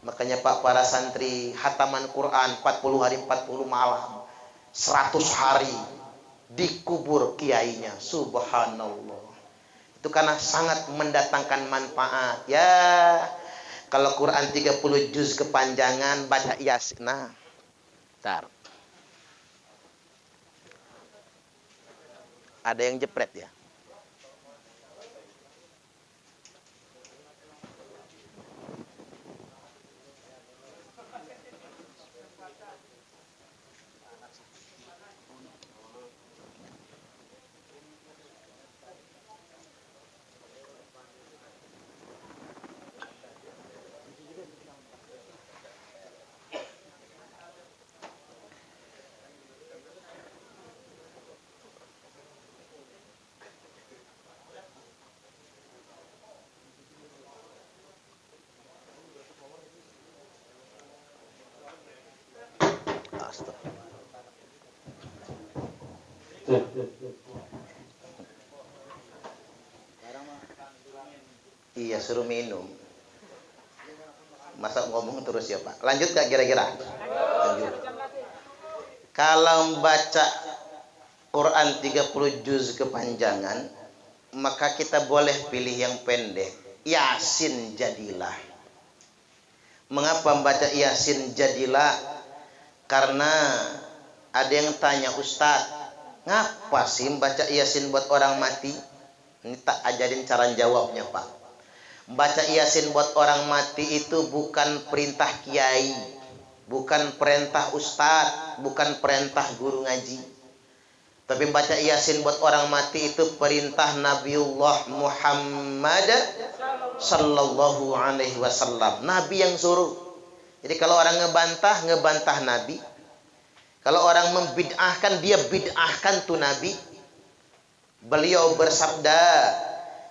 Makanya Pak, para santri hataman Quran 40 hari 40 malam, 100 hari di kubur kiainya. Subhanallah. Itu karena sangat mendatangkan manfaat. Ya, kalau Quran 30 juz kepanjangan baca Yasin. Nah, bentar. Ada yang jepret ya? Iya, suruh minum. Masa ngomong terus ya Pak? Lanjut gak kira-kira? Lanjut. Kalau membaca Quran 30 juz kepanjangan, maka kita boleh pilih yang pendek. Yasin jadilah. Mengapa membaca Yasin jadilah? Karena ada yang tanya, Ustadz, ngapa sih membaca Yasin buat orang mati? Ini tak ajarin cara jawabnya Pak. Baca Yasin buat orang mati itu bukan perintah kiai, bukan perintah ustadz, bukan perintah guru ngaji. Tapi baca Yasin buat orang mati itu perintah Nabiullah Muhammad sallallahu alaihi wasallam. Nabi yang suruh. Jadi kalau orang ngebantah Nabi. Kalau orang membid'ahkan, dia bid'ahkan tuh Nabi. Beliau bersabda,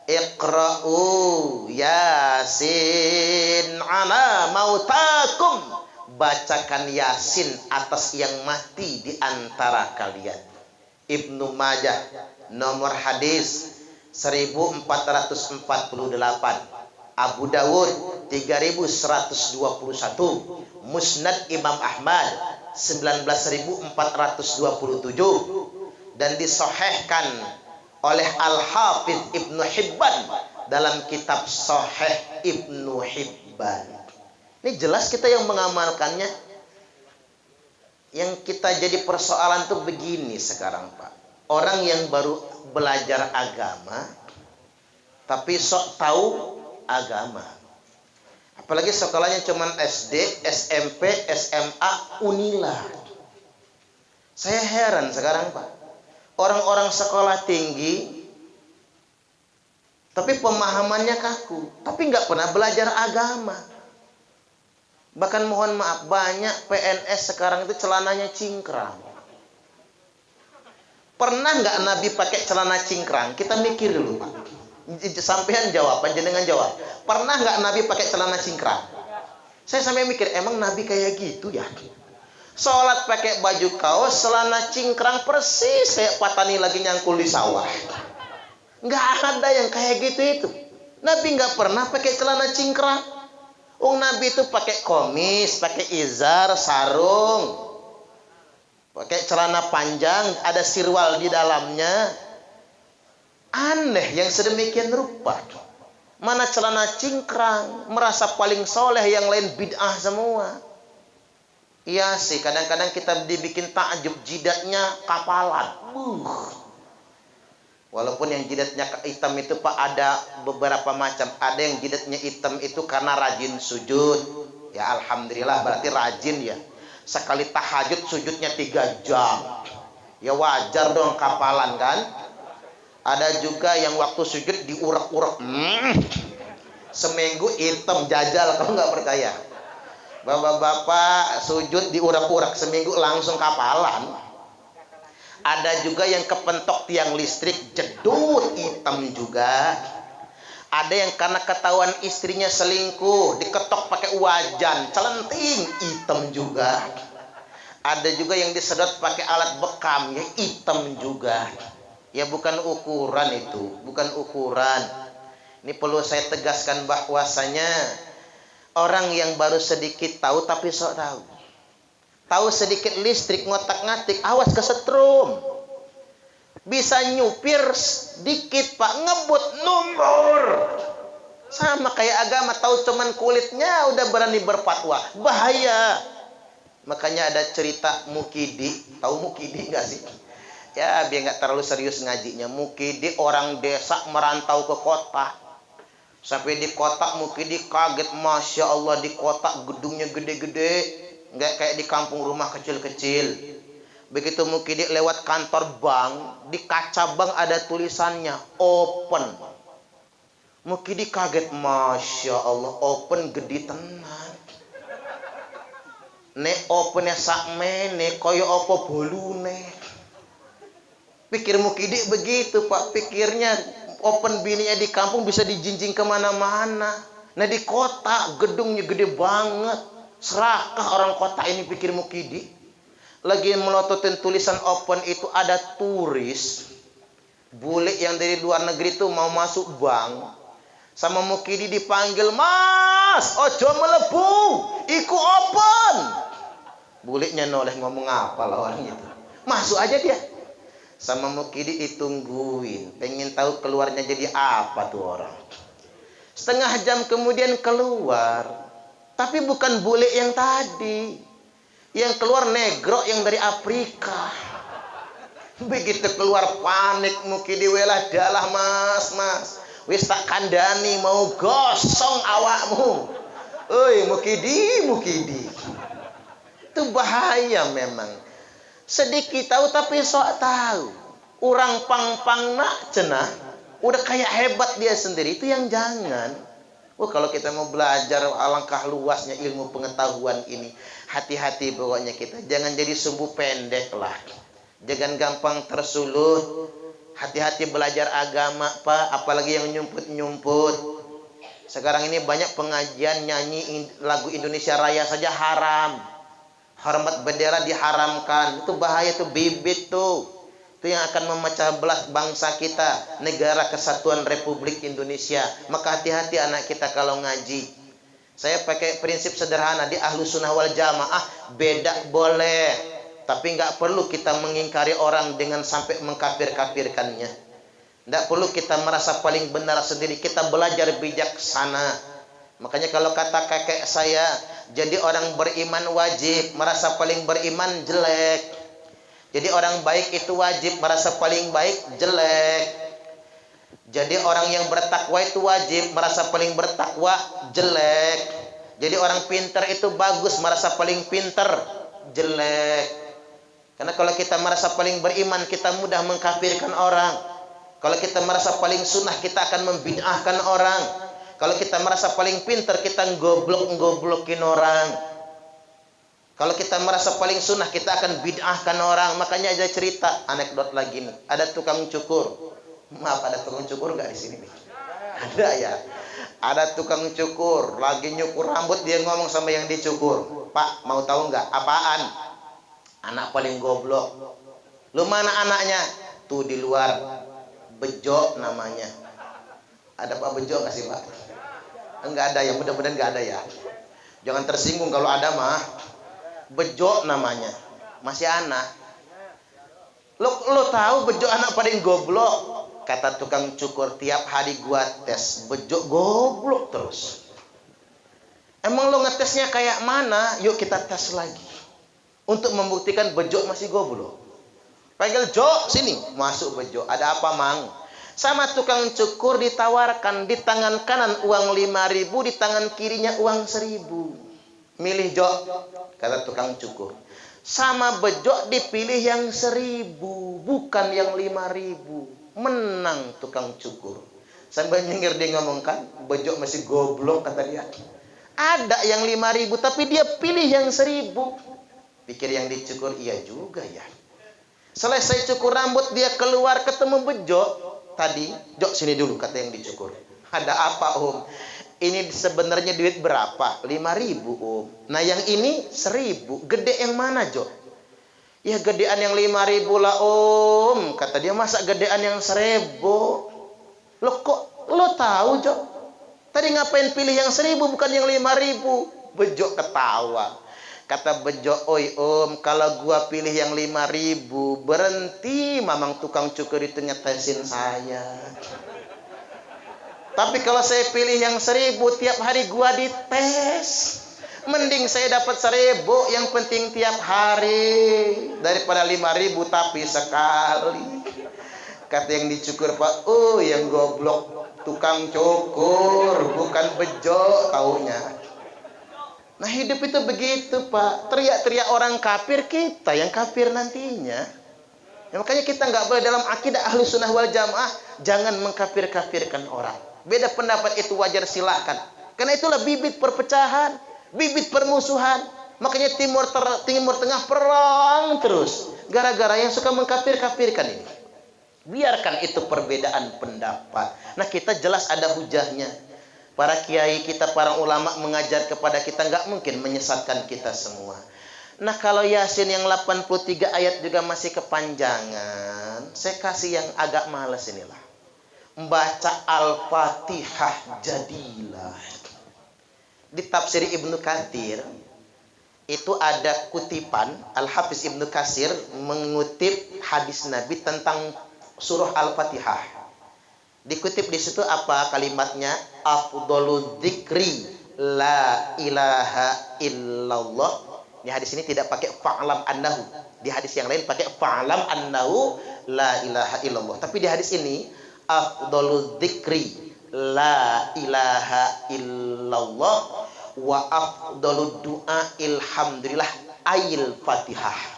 Iqra'u Yasin ala mautakum. Bacakan Yasin atas yang mati di antara kalian. Ibnu Majah nomor hadis 1448. Abu Dawud 3121. Musnad Imam Ahmad 19427. Dan disahihkan oleh Al-Hafidh Ibnu Hibban dalam kitab Sahih Ibnu Hibban. Ini jelas kita yang mengamalkannya. Yang kita jadi persoalan tuh begini sekarang Pak. Orang yang baru belajar agama tapi sok tahu agama. Apalagi sekolahnya cuman SD, SMP, SMA, Unila. Saya heran sekarang Pak. Orang-orang sekolah tinggi tapi pemahamannya kaku, tapi nggak pernah belajar agama. Bahkan mohon maaf, banyak PNS sekarang itu celananya cingkrang. Pernah nggak Nabi pakai celana cingkrang? Kita mikir dulu Pak. Sampean jawab, panjenengan jawab. Pernah nggak Nabi pakai celana cingkrang? Saya sampai mikir, emang Nabi kayak gitu ya? Sholat pakai baju kaos, celana cingkrang persis kayak Patani lagi nyangkul di sawah. Nggak ada yang kayak gitu itu. Nabi nggak pernah pakai celana cingkrang. Nabi itu pakai komis, pakai izar, sarung, pakai celana panjang, ada sirwal di dalamnya. Aneh yang sedemikian rupa. Mana celana cingkrang, merasa paling soleh, yang lain bid'ah semua. Iya sih, kadang-kadang kita dibikin takjub, jidatnya kapalan. Walaupun yang jidatnya hitam itu Pak ada beberapa macam. Ada yang jidatnya hitam itu karena rajin sujud. Ya alhamdulillah, berarti rajin ya. Sekali tahajud sujudnya 3 jam. Ya wajar dong kapalan kan. Ada juga yang waktu sujud diurak-urak. Seminggu hitam, jajal kalau nggak percaya. Bapak-bapak sujud diurak-urak seminggu langsung kapalan. Ada juga yang kepentok tiang listrik jedut hitam juga. Ada yang karena ketahuan istrinya selingkuh diketok pakai wajan celenting hitam juga. Ada juga yang disedot pakai alat bekam ya hitam juga. Ya bukan ukuran itu, bukan ukuran. Ini perlu saya tegaskan bahwasanya orang yang baru sedikit tahu tapi sok tahu. Tahu sedikit listrik ngotak-ngatik, awas kesetrum. Bisa nyupir dikit Pak, ngebut nomor. Sama kayak agama, tahu cuman kulitnya udah berani berfatwa. Bahaya. Makanya ada cerita Mukidi. Tahu Mukidi enggak sih? Ya biar nggak terlalu serius ngajinya. Mukidi orang desa merantau ke kota. Sampai di kota Mukidi kaget, Masya Allah, di kota gedungnya gede-gede, nggak kayak di kampung rumah kecil-kecil. Begitu Mukidi lewat kantor bank, di kaca bank ada tulisannya open. Mukidi kaget, Masya Allah, open gede tenan. Nek opennya sakmene koyo opo bolune. Pikir Mukidi begitu Pak, pikirnya open bininya di kampung bisa dijinjing kemana-mana. Nah di kota gedungnya gede banget. Serakah orang kota ini, pikir Mukidi. Lagi melototin tulisan open itu ada turis bule yang dari luar negeri tuh mau masuk bank. Sama Mukidi dipanggil, Mas, ojo melebu, iku open. Bulenya noleh, ngomong apa lah orang itu. Masuk aja dia. Sama Mukidi ditungguin, pengen tahu keluarnya jadi apa tuh orang. Setengah jam kemudian keluar, tapi bukan bule yang tadi. Yang keluar negro yang dari Afrika. Begitu keluar panik Mukidi, welah dalah mas, wis tak kandani mau gosong awakmu. Oi Mukidi, itu bahaya memang. Sedikit tahu tapi sok tahu. Orang pang-pang nak cenah, udah kayak hebat dia sendiri, itu yang jangan. Kalau kita mau belajar alangkah luasnya ilmu pengetahuan ini, hati-hati pokoknya kita. Jangan jadi sumbu pendek lah. Jangan gampang tersuluh. Hati-hati belajar agama Pak, apalagi yang nyumput-nyumput. Sekarang ini banyak pengajian nyanyi lagu Indonesia Raya saja haram. Hormat bendera diharamkan. Itu bahaya tuh, bibit tuh. Itu yang akan memecah belah bangsa kita, negara kesatuan Republik Indonesia. Maka hati-hati anak kita kalau ngaji. Saya pakai prinsip sederhana di Ahlus Sunnah wal Jamaah, beda boleh, tapi nggak perlu kita mengingkari orang dengan sampai mengkafir-kafirkannya. Nggak perlu kita merasa paling benar sendiri. Kita belajar bijaksana. Makanya kalau kata kakek saya, jadi orang beriman wajib, merasa paling beriman jelek. Jadi orang baik itu wajib, merasa paling baik jelek. Jadi orang yang bertakwa itu wajib, merasa paling bertakwa jelek. Jadi orang pintar itu bagus, merasa paling pintar jelek. Karena kalau kita merasa paling beriman, kita mudah mengkafirkan orang. Kalau kita merasa paling sunnah, kita akan membid'ahkan orang. Kalau kita merasa paling pintar, kita ngoblok-ngoblokin orang. Kalau kita merasa paling sunnah, kita akan bid'ahkan orang. Makanya ada cerita, anekdot lagi nih. Ada tukang cukur. Maaf, ada tukang cukur nggak di sini nih? Ada ya. Ada tukang cukur, lagi nyukur rambut, dia ngomong sama yang dicukur, Pak, mau tahu nggak apaan? Anak paling goblok. Lu mana anaknya? Tuh di luar. Bejo namanya. Ada Pak Bejo nggak sih Pak? Enggak ada ya, mudah-mudahan nggak ada ya. Jangan tersinggung kalau ada mah. Bejo namanya, masih anak. Lo tahu Bejo anak paling goblok? Kata tukang cukur, tiap hari gua tes, Bejo goblok terus. Emang lo ngetesnya kayak mana? Yuk kita tes lagi untuk membuktikan Bejo masih goblok. Panggil Jo sini, masuk Bejo. Ada apa Mang? Sama tukang cukur ditawarkan, di tangan kanan uang 5.000, di tangan kirinya uang 1.000. Milih Jo, kata tukang cukur. Sama Bejo dipilih yang 1.000, bukan yang 5.000. Menang tukang cukur. Sambil nyengir dia ngomong, kan Bejo masih goblok kata dia. Ada yang 5.000 tapi dia pilih yang 1.000. Pikir yang dicukur, iya juga ya. Selesai cukur rambut dia keluar ketemu bejo. Tadi, Jok sini dulu kata yang dicukur. Ada apa Om? Ini sebenarnya duit berapa? 5.000 Om. Nah yang ini 1.000. Gede yang mana Jok? Ya gedean yang 5.000 lah Om. Kata dia, masa gedean yang 1.000? Loh kok lo tahu Jok? Tadi ngapain pilih yang 1.000 bukan yang 5.000? Bejo ketawa. Kata Bejo, oi Om, kalau gua pilih yang 5.000, berhenti mamang tukang cukur itu ngetesin saya. Tapi kalau saya pilih yang 1.000, tiap hari gua dites. Mending saya dapat 1.000, yang penting tiap hari. Daripada 5.000 tapi sekali. Kata yang dicukur, Pak, oh yang goblok tukang cukur, bukan Bejo taunya. Nah hidup itu begitu Pak. Teriak-teriak orang kafir, kita yang kafir nantinya. Ya, makanya kita nggak boleh dalam akidah ahlu sunnah wal jamaah, jangan mengkafir-kafirkan orang. Beda pendapat itu wajar, silakan. Karena itulah bibit perpecahan, bibit permusuhan. Makanya Timur Tengah perang terus. Gara-gara yang suka mengkafir-kafirkan ini. Biarkan itu perbedaan pendapat. Nah kita jelas ada hujahnya. Para kiai kita, para ulama mengajar kepada kita, nggak mungkin menyesatkan kita semua. Nah kalau Yasin yang 83 ayat juga masih kepanjangan, saya kasih yang agak males inilah. Membaca Al-Fatihah jadilah. Di tafsir Ibnu Katsir itu ada kutipan, Al-Hafiz Ibnu Katsir mengutip hadis Nabi tentang surah Al-Fatihah. Dikutip di situ apa kalimatnya? Afdhalul dzikri la ilaha illallah. Di hadis ini tidak pakai fa'lam annahu. Di hadis yang lain pakai fa'lam annahu la ilaha illallah. Tapi di hadis ini afdhalul dzikri la ilaha illallah wa afdhalud du'a ilhamdulillah ayil Fatihah.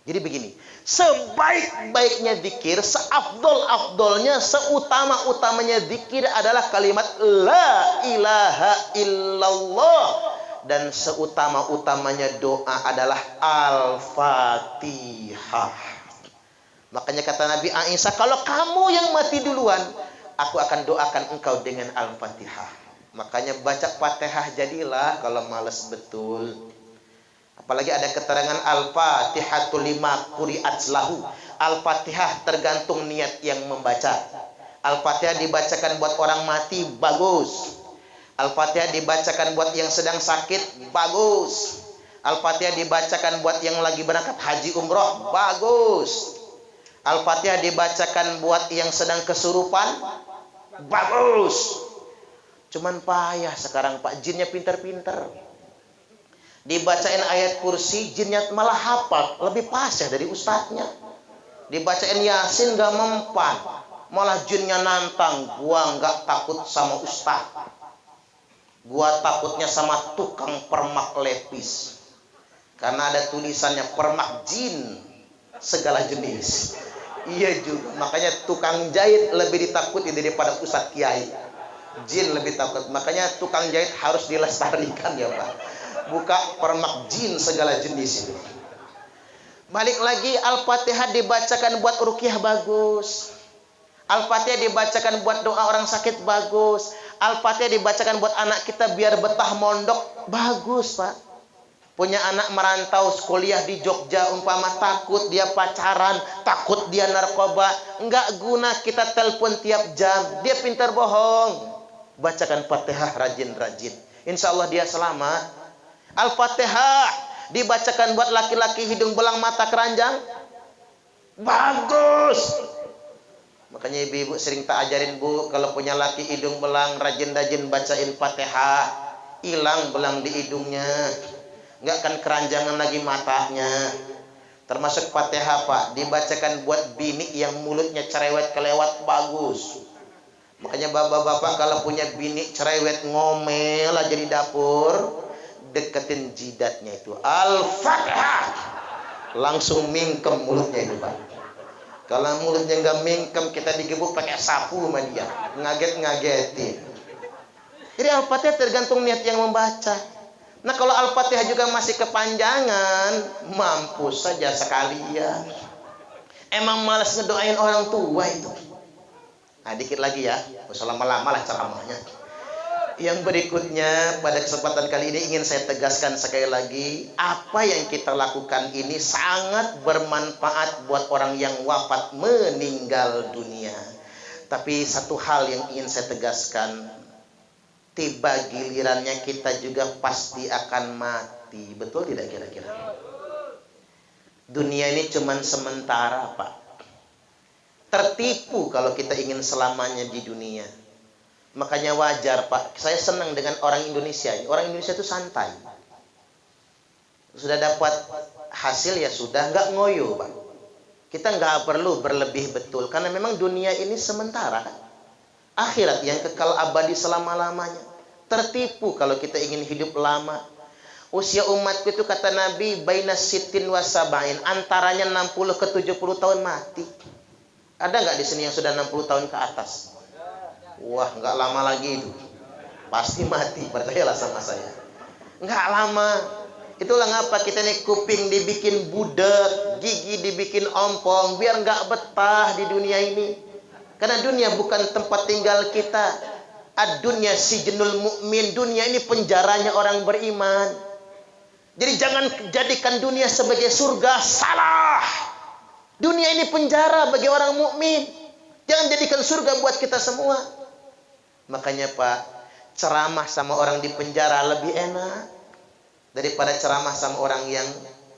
Jadi begini, sebaik-baiknya zikir, seafdol-afdolnya, seutama-utamanya zikir adalah kalimat la ilaha illallah. Dan seutama-utamanya doa adalah Al-Fatihah. Makanya kata Nabi Aisyah, kalau kamu yang mati duluan, aku akan doakan engkau dengan Al-Fatihah. Makanya baca Fatihah jadilah kalau malas betul. Apalagi ada keterangan Al-Fatihatu lima quri'at lahu. Al-Fatihah tergantung niat yang membaca. Al-Fatihah dibacakan buat orang mati, bagus. Al-Fatihah dibacakan buat yang sedang sakit, bagus. Al-Fatihah dibacakan buat yang lagi berangkat haji umroh, bagus. Al-Fatihah dibacakan buat yang sedang kesurupan, bagus. Cuman payah sekarang Pak, jinnya pintar-pintar. Dibacain ayat kursi, jinnya malah hafal, lebih fasih dari ustadznya. Dibacain Yasin gak mempan, malah jinnya nantang. Gua gak takut sama ustadz, gua takutnya sama tukang permak lepis. Karena ada tulisannya permak jin segala jenis. Iya juga, makanya tukang jahit lebih ditakuti daripada ustadz kiai. Jin lebih takut, makanya tukang jahit harus dilestarikan ya Pak. Buka permak jin segala jenis ini. Balik lagi, Al-Fatihah dibacakan buat ruqyah, bagus. Al-Fatihah dibacakan buat doa orang sakit, bagus. Al-Fatihah dibacakan buat anak kita biar betah mondok, bagus Pak. Punya anak merantau kuliah di Jogja, umpama takut dia pacaran, takut dia narkoba, enggak guna kita telepon tiap jam, dia pintar bohong. Bacakan Fatihah rajin-rajin, insya Allah dia selamat. Al-Fatihah dibacakan buat laki-laki hidung belang mata keranjang, bagus. Makanya ibu-ibu sering tak ajarin Bu, kalau punya laki hidung belang, rajin-rajin bacain Fatihah, hilang belang di hidungnya, nggak akan keranjangan lagi matanya. Termasuk Fatihah Pak, dibacakan buat bini yang mulutnya cerewet kelewat, bagus. Makanya bapak-bapak kalau punya bini cerewet ngomel aja di dapur, deketin jidatnya itu Al-Fatihah, langsung mingkem mulutnya itu Pak. Kalau mulutnya nggak mingkem, kita digebuk pakai sapu sama dia, ngaget-ngagetin. Jadi Al-Fatihah tergantung niat yang membaca. Nah kalau Al-Fatihah juga masih kepanjangan, mampus saja sekalian. Emang malas ngedoain orang tua itu. Nah dikit lagi ya, usah lama-lama lah ceramahnya. Yang berikutnya pada kesempatan kali ini ingin saya tegaskan sekali lagi, apa yang kita lakukan ini sangat bermanfaat buat orang yang wafat meninggal dunia. Tapi satu hal yang ingin saya tegaskan, tiba gilirannya kita juga pasti akan mati. Betul tidak kira-kira? Dunia ini cuman sementara, Pak. Tertipu kalau kita ingin selamanya di dunia. Makanya wajar, Pak. Saya senang dengan orang Indonesia. Orang Indonesia itu santai. Sudah dapat hasil ya sudah, nggak ngoyo, Pak. Kita nggak perlu berlebih betul, karena memang dunia ini sementara. Akhirat yang kekal abadi selama-lamanya. Tertipu kalau kita ingin hidup lama. Usia umatku itu kata Nabi baina sittin wa sab'in, antaranya 60 ke 70 tahun mati. Ada nggak di sini yang sudah 60 tahun ke atas? Wah, nggak lama lagi itu. Pasti mati, percayalah sama saya. Nggak lama. Itulah ngapa kita nih kuping dibikin budak, gigi dibikin ompong, biar nggak betah di dunia ini. Karena dunia bukan tempat tinggal kita. Ad-dunya sijnul mu'min. Dunia ini penjaranya orang beriman. Jadi jangan jadikan dunia sebagai surga. Salah. Dunia ini penjara bagi orang mukmin. Jangan jadikan surga buat kita semua. Makanya Pak, ceramah sama orang di penjara lebih enak daripada ceramah sama orang yang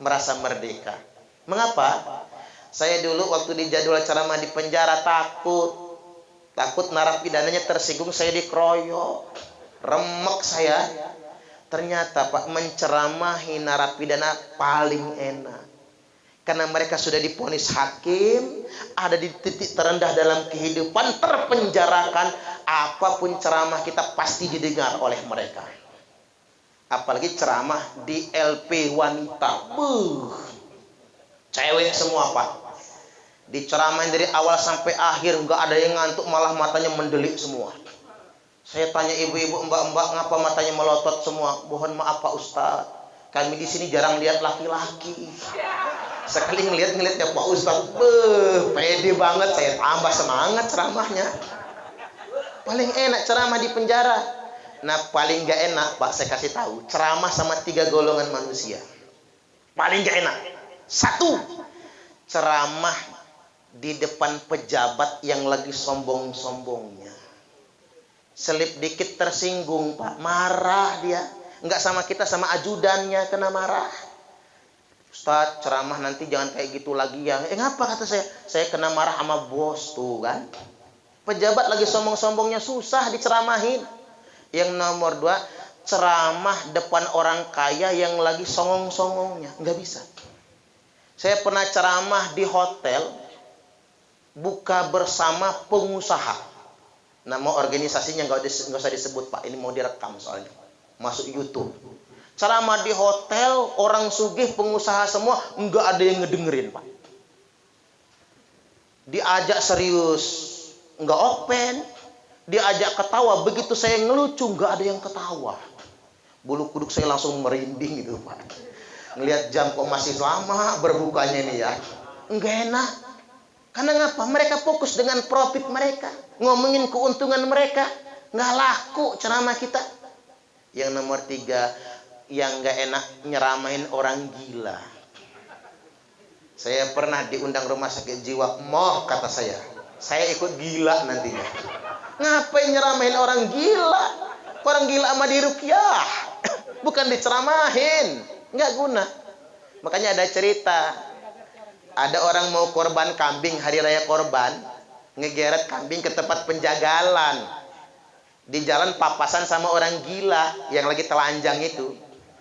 merasa merdeka. Mengapa? Saya dulu waktu dijadwal ceramah di penjara takut narapidananya tersinggung, saya dikeroyok. Remek saya. Ternyata Pak, menceramahi narapidana paling enak. Karena mereka sudah divonis hakim, ada di titik terendah dalam kehidupan, terpenjarakan, apapun ceramah kita pasti didengar oleh mereka. Apalagi ceramah di LP wanita. Cewek semua Pak. Diceramain dari awal sampai akhir, nggak ada yang ngantuk, malah matanya mendelik semua. Saya tanya ibu-ibu, mbak-mbak, ngapa matanya melotot semua? Mohon maaf Pak Ustadz, kami di sini jarang lihat laki-laki. Sekali ngeliat ya Pak Ustadz, pede banget, saya tambah semangat ceramahnya. Paling enak ceramah di penjara. Nah paling gak enak Pak, saya kasih tahu, ceramah sama 3 golongan manusia. Paling gak enak. 1, ceramah di depan pejabat yang lagi sombong-sombongnya. Selip dikit tersinggung Pak, marah dia. Enggak sama kita, sama ajudannya kena marah. Ustadz, ceramah nanti jangan kayak gitu lagi ya. Ngapa kata saya? Saya kena marah sama bos tuh kan. Pejabat lagi sombong-sombongnya, susah diceramahin. Yang nomor 2, ceramah depan orang kaya yang lagi songong-songongnya. Nggak bisa. Saya pernah ceramah di hotel, buka bersama pengusaha. Nama organisasinya nggak usah disebut Pak, ini mau direkam soalnya. Masuk YouTube. Ceramah di hotel, orang sugih, pengusaha semua, nggak ada yang ngedengerin Pak. Diajak serius, nggak open. Diajak ketawa, begitu saya ngelucu, nggak ada yang ketawa. Bulu kuduk saya langsung merinding gitu Pak. Ngelihat jam kok masih lama berbukanya ini ya. Nggak enak. Karena ngapa? Mereka fokus dengan profit mereka. Ngomongin keuntungan mereka. Nggak laku ceramah kita. Yang nomor 3, yang nggak enak, nyeramahin orang gila. Saya pernah diundang rumah sakit jiwa, moh kata saya ikut gila nantinya. Ngapain nyeramahin orang gila? Orang gila sama diruqyah, bukan diceramahin, nggak guna. Makanya ada cerita, ada orang mau korban kambing hari raya korban, ngegeret kambing ke tempat penjagalan. Di jalan papasan sama orang gila yang lagi telanjang itu.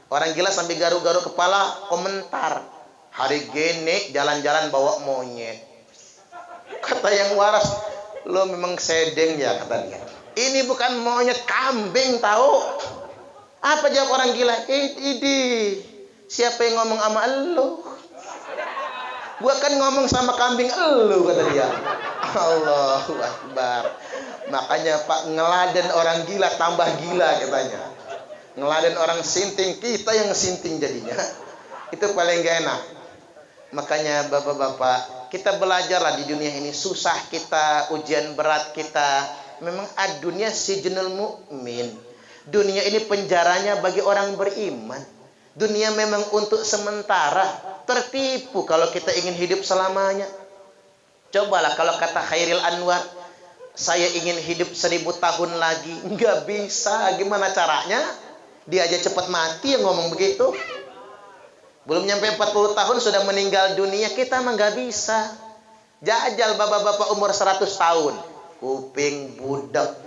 Orang gila sambil garuk-garuk kepala komentar, hari gini jalan-jalan bawa monyet. Kata yang waras, lo memang sedeng ya kata dia. Ini bukan monyet, kambing tahu. Apa jawab orang gila? Idi, siapa yang ngomong sama elu? Gua kan ngomong sama kambing elu kata dia. Allahu Akbar. Makanya Pak, ngeladen orang gila tambah gila katanya. Ngeladen orang sinting, kita yang sinting jadinya. Itu paling gak enak. Makanya bapak-bapak, kita belajarlah di dunia ini. Susah kita, ujian berat kita. Memang dunia sijnul mu'min. Dunia ini penjaranya bagi orang beriman. Dunia memang untuk sementara. Tertipu kalau kita ingin hidup selamanya. Cobalah kalau kata Khairil Anwar, saya ingin hidup 1000 tahun lagi. Nggak bisa. Gimana caranya? Dia aja cepat mati yang ngomong begitu. Belum nyampe 40 tahun sudah meninggal dunia. Kita mah nggak bisa. Jajal bapak-bapak umur 100 tahun. Kuping budak,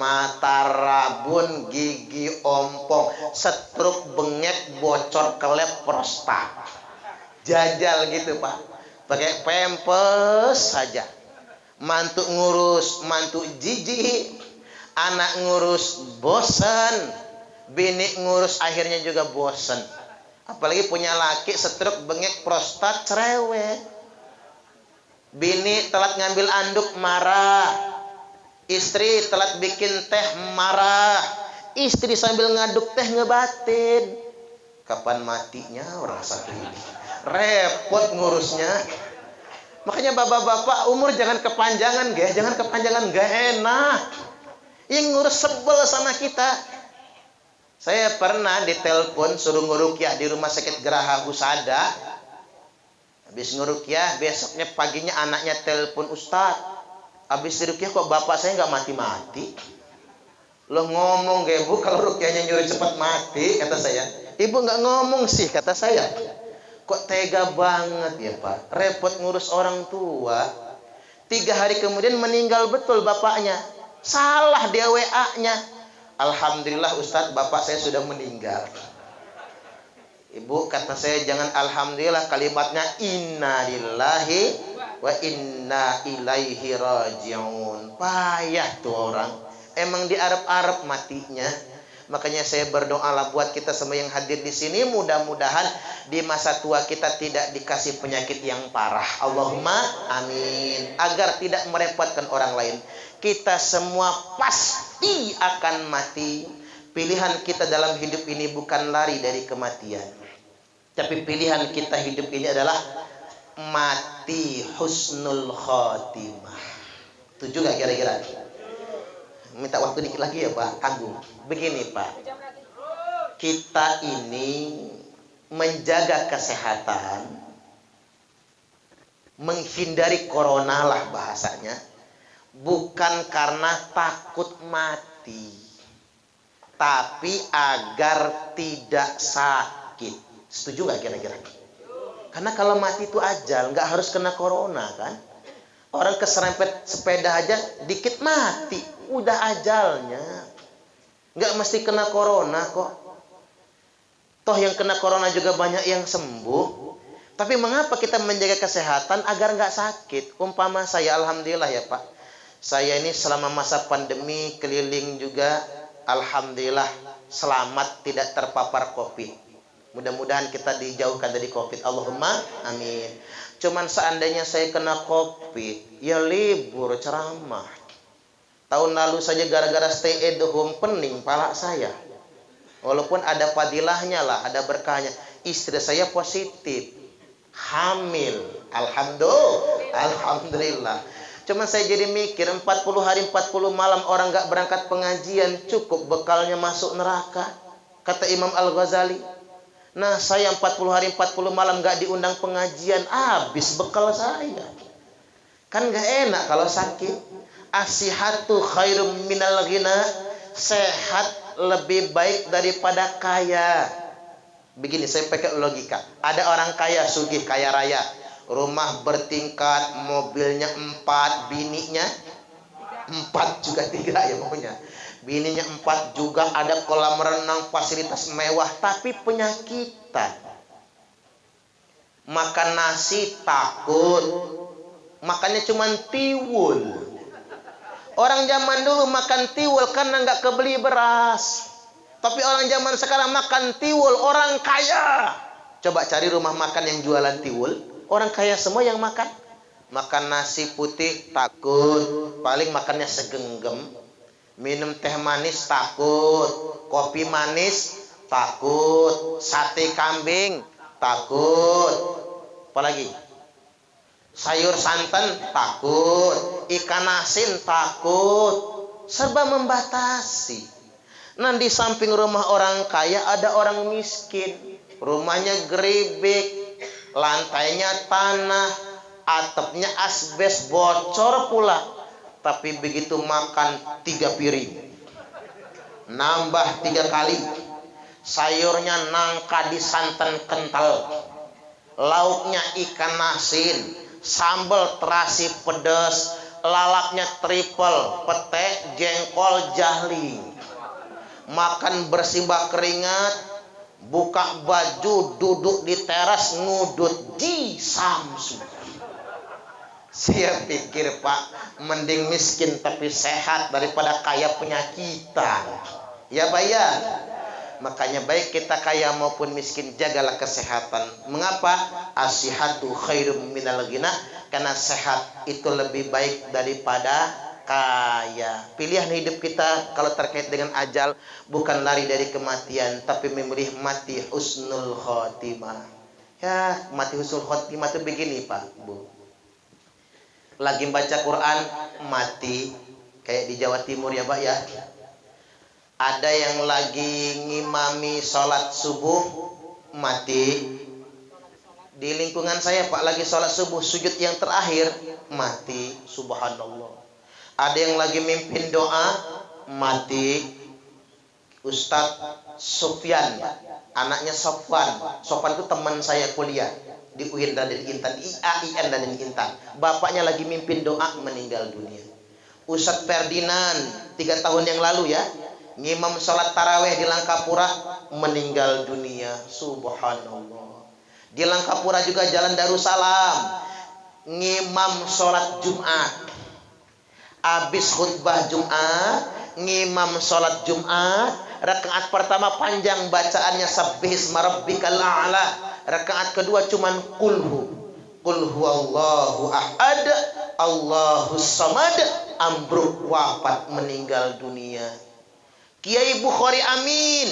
mata rabun, gigi ompong, stroke, bengek, bocor, kelep, prostat. Jajal gitu Pak. Pakai pempes saja. Mantu ngurus, mantu jijik. Anak ngurus bosan. Bini ngurus akhirnya juga bosan. Apalagi punya laki stroke, bengek, prostat, cerewet. Bini telat ngambil anduk marah. Istri telat bikin teh marah. Istri sambil ngaduk teh ngebatin. Kapan matinya orang satu ini? Repot ngurusnya. Makanya bapak-bapak umur jangan kepanjangan, guys. Jangan kepanjangan, gak enak. Yang ngurus sebel sama kita. Saya pernah ditelepon suruh ngurukyah di rumah sakit Geraha Husada. Habis ngurukyah, besoknya paginya anaknya telepon, Ustadz, habis dirukyah kok bapak saya nggak mati-mati. Loh ngomong gak Bu, kalau rukyahnya nyuruh cepat mati, kata saya. Ibu nggak ngomong sih, kata saya. Kok tega banget ya Pak, repot ngurus orang tua. 3 hari kemudian meninggal betul bapaknya. Salah dia WA-nya. Alhamdulillah Ustadz, bapak saya sudah meninggal. Ibu kata saya jangan alhamdulillah, kalimatnya inna lillahi wa inna ilaihi raji'un. Payah tuh orang. Emang di Arab-Arab matinya. Makanya saya berdoalah buat kita semua yang hadir di sini, mudah-mudahan di masa tua kita tidak dikasih penyakit yang parah. Allahumma amin. Agar tidak merepotkan orang lain. Kita semua pasti akan mati. Pilihan kita dalam hidup ini bukan lari dari kematian. Tapi pilihan kita hidup ini adalah mati husnul khotimah. Tujuh gak kira-kira? Minta waktu dikit lagi ya Pak Agung. Begini Pak, kita ini menjaga kesehatan, menghindari corona lah bahasanya, bukan karena takut mati, tapi agar tidak sakit. Setuju gak kira-kira? Karena kalau mati itu ajal, nggak harus kena corona kan? Orang keserempet sepeda aja dikit mati, udah ajalnya. Nggak mesti kena corona kok. Toh yang kena corona juga banyak yang sembuh. Tapi mengapa kita menjaga kesehatan agar nggak sakit? Umpama saya, alhamdulillah ya Pak, saya ini selama masa pandemi keliling juga, alhamdulillah selamat tidak terpapar COVID. Mudah-mudahan kita dijauhkan dari COVID. Allahumma amin. Cuman seandainya saya kena COVID, ya libur ceramah. Tahun lalu saja gara-gara stay at home pening pala saya. Walaupun ada fadilahnya lah, ada berkahnya. Istri saya positif, hamil. Alhamdulillah. Cuman saya jadi mikir, 40 hari 40 malam orang gak berangkat pengajian, cukup bekalnya masuk neraka. Kata Imam Al-Ghazali. Nah saya 40 hari 40 malam gak diundang pengajian, habis bekal saya. Kan gak enak kalau sakit. Asihatu khairum minal ghina. Sehat lebih baik daripada kaya. Begini saya pakai logika. Ada orang kaya, sugih, kaya raya, rumah bertingkat, mobilnya 4, bininya 4 juga 3 ya maunya. Bininya 4 juga, ada kolam renang, fasilitas mewah, tapi penyakitan. Makan nasi takut, makannya cuman tiwul. Orang zaman dulu makan tiwul karena nggak kebeli beras. Tapi orang zaman sekarang makan tiwul, orang kaya. Coba cari rumah makan yang jualan tiwul, orang kaya semua yang makan. Makan nasi putih takut, paling makannya segenggam. Minum teh manis takut, kopi manis takut, sate kambing takut, apalagi sayur santan takut, ikan asin takut, serba membatasi. Nah, di samping rumah orang kaya ada orang miskin, rumahnya geribik, lantainya tanah, atapnya asbes, bocor pula. Tapi begitu makan 3 piring, nambah 3 kali. Sayurnya nangka di santan kental, lauknya ikan asin, sambal terasi pedas, lalapnya triple, pete, jengkol, jahling. Makan bersimbah keringat, buka baju, duduk di teras, ngudut di Samsu. Saya pikir Pak, mending miskin tapi sehat daripada kaya penyakitan. Ya Pak ya. Makanya baik kita kaya maupun miskin, jagalah kesehatan. Mengapa? As-sihhatu khairum minal ghina. Karena sehat itu lebih baik daripada kaya. Pilihan hidup kita kalau terkait dengan ajal bukan lari dari kematian, tapi memilih mati husnul khotimah. Ya, mati husnul khotimah itu begini Pak, Bu. Lagi baca Quran mati, kayak di Jawa Timur ya Pak ya. Ada yang lagi ngimami sholat subuh mati. Di lingkungan saya Pak, lagi sholat subuh sujud yang terakhir mati. Subhanallah. Ada yang lagi mimpin doa mati. Ustadz Sofyan, anaknya Sofwan. Sofwan itu teman saya kuliah di UIN Raden Intan, IAIN Raden Intan. Bapaknya lagi mimpin doa meninggal dunia. Ustadz Ferdinand 3 tahun yang lalu ya, ngimam sholat taraweh di Langkapura meninggal dunia. Subhanallah. Di Langkapura juga Jalan Darussalam ngimam sholat Jumat. Habis khutbah Jumat, ngimam sholat Jumat. Rakaat pertama panjang bacaannya Sabbihisma rabbikal a'la. Rakaat kedua cuman qul huwallahu ahad, Allahus samad, ambruk wafat meninggal dunia. Kiai Bukhari Amin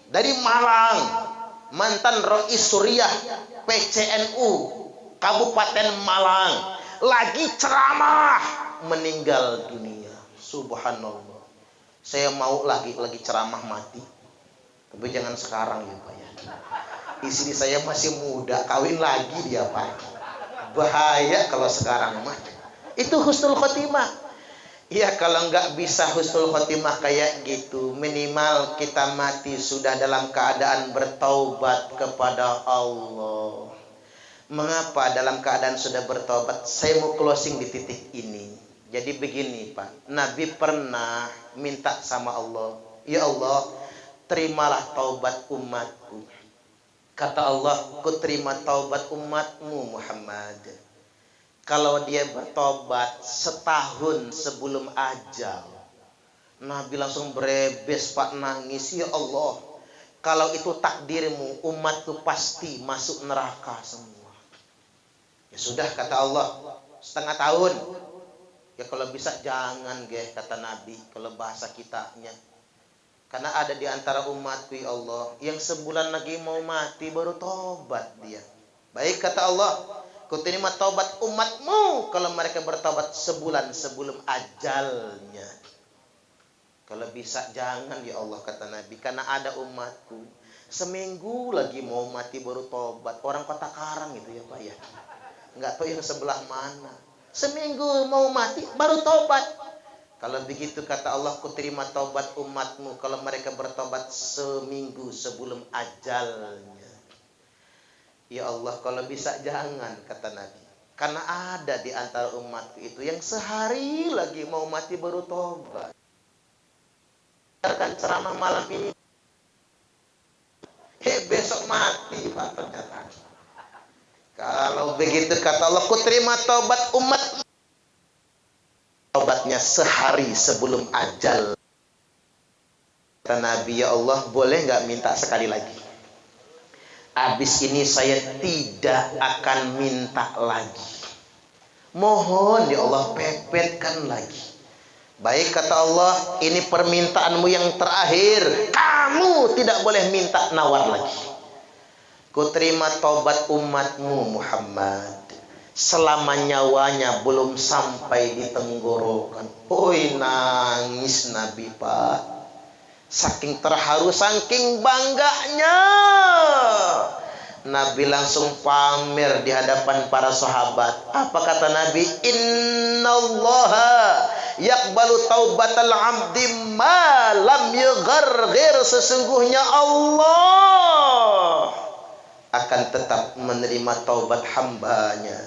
dari Malang, mantan Rois Suriah PCNU Kabupaten Malang, lagi ceramah meninggal dunia. Subhanallah. Saya mau lagi ceramah mati, tapi jangan sekarang ya Pak ya. Istri saya masih muda, kawin lagi dia Pak. Bahaya kalau sekarang mah. Itu husnul khotimah. Ya kalau nggak bisa husnul khotimah kayak gitu, minimal kita mati sudah dalam keadaan bertaubat kepada Allah. Mengapa dalam keadaan sudah bertaubat? Saya mau closing di titik ini. Jadi begini Pak, Nabi pernah minta sama Allah, ya Allah, terimalah taubat umatku. Kata Allah, ku terima taubat umatmu Muhammad kalau dia bertobat setahun sebelum ajal. Nabi langsung berebes Pak, nangis, ya Allah, kalau itu takdirmu umatku pasti masuk neraka semua. Ya sudah kata Allah, setengah tahun. Ya kalau bisa jangan kata Nabi, kalau bahasa kitanya. Karena ada di antara umatku ya Allah yang sebulan lagi mau mati baru tobat dia. Baik kata Allah, ku terima taubat umatmu kalau mereka bertobat sebulan sebelum ajalnya. Kalau bisa jangan ya Allah kata Nabi, karena ada umatku seminggu lagi mau mati baru tobat. Orang Kota Karang itu ya Pak ya, nggak tahu yang sebelah mana. Seminggu mau mati baru tobat. Kalau begitu kata Allah, ku terima taubat umatmu kalau mereka bertobat seminggu sebelum ajalnya. Ya Allah, kalau bisa jangan kata Nabi. Karena ada di antara umatku itu yang sehari lagi mau mati baru tobat. Akan ceramah malam ini, besok mati Pak ternyata. Kalau begitu kata Allah, ku terima taubat umatmu. Taubatnya sehari sebelum ajal. Kata Nabi, ya Allah, boleh nggak minta sekali lagi? Habis ini saya tidak akan minta lagi. Mohon ya Allah pepetkan lagi. Baik kata Allah, ini permintaanmu yang terakhir. Kamu tidak boleh minta nawar lagi. Ku terima taubat umatmu Muhammad. Selama nyawanya belum sampai di tenggorokan. Oi, nangis Nabi Pak. Saking terharu, saking bangganya. Nabi langsung pamer di hadapan para sahabat. Apa kata Nabi? Innallaha yaqbalu taubatal abdi ma lam yugharghir. Sesungguhnya Allah akan tetap menerima taubat hambanya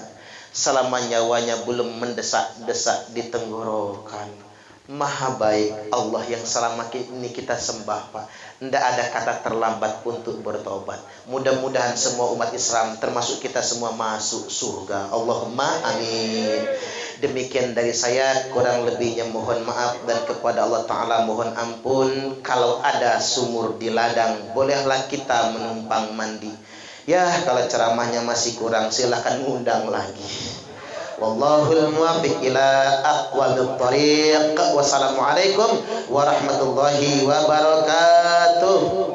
selama nyawanya belum mendesak-desak di tenggorokan. Maha baik Allah yang selama ini kita sembah Pak. Tidak ada kata terlambat untuk bertobat. Mudah-mudahan semua umat Islam termasuk kita semua masuk surga. Allahumma amin. Demikian dari saya, kurang lebihnya mohon maaf dan kepada Allah Ta'ala mohon ampun. Kalau ada sumur di ladang, bolehlah kita menumpang mandi. Ya, kalau ceramahnya masih kurang silahkan ngundang lagi. Wallahul muwaffiq ila aqwamit thariq. Wassalamualaikum warahmatullahi wabarakatuh.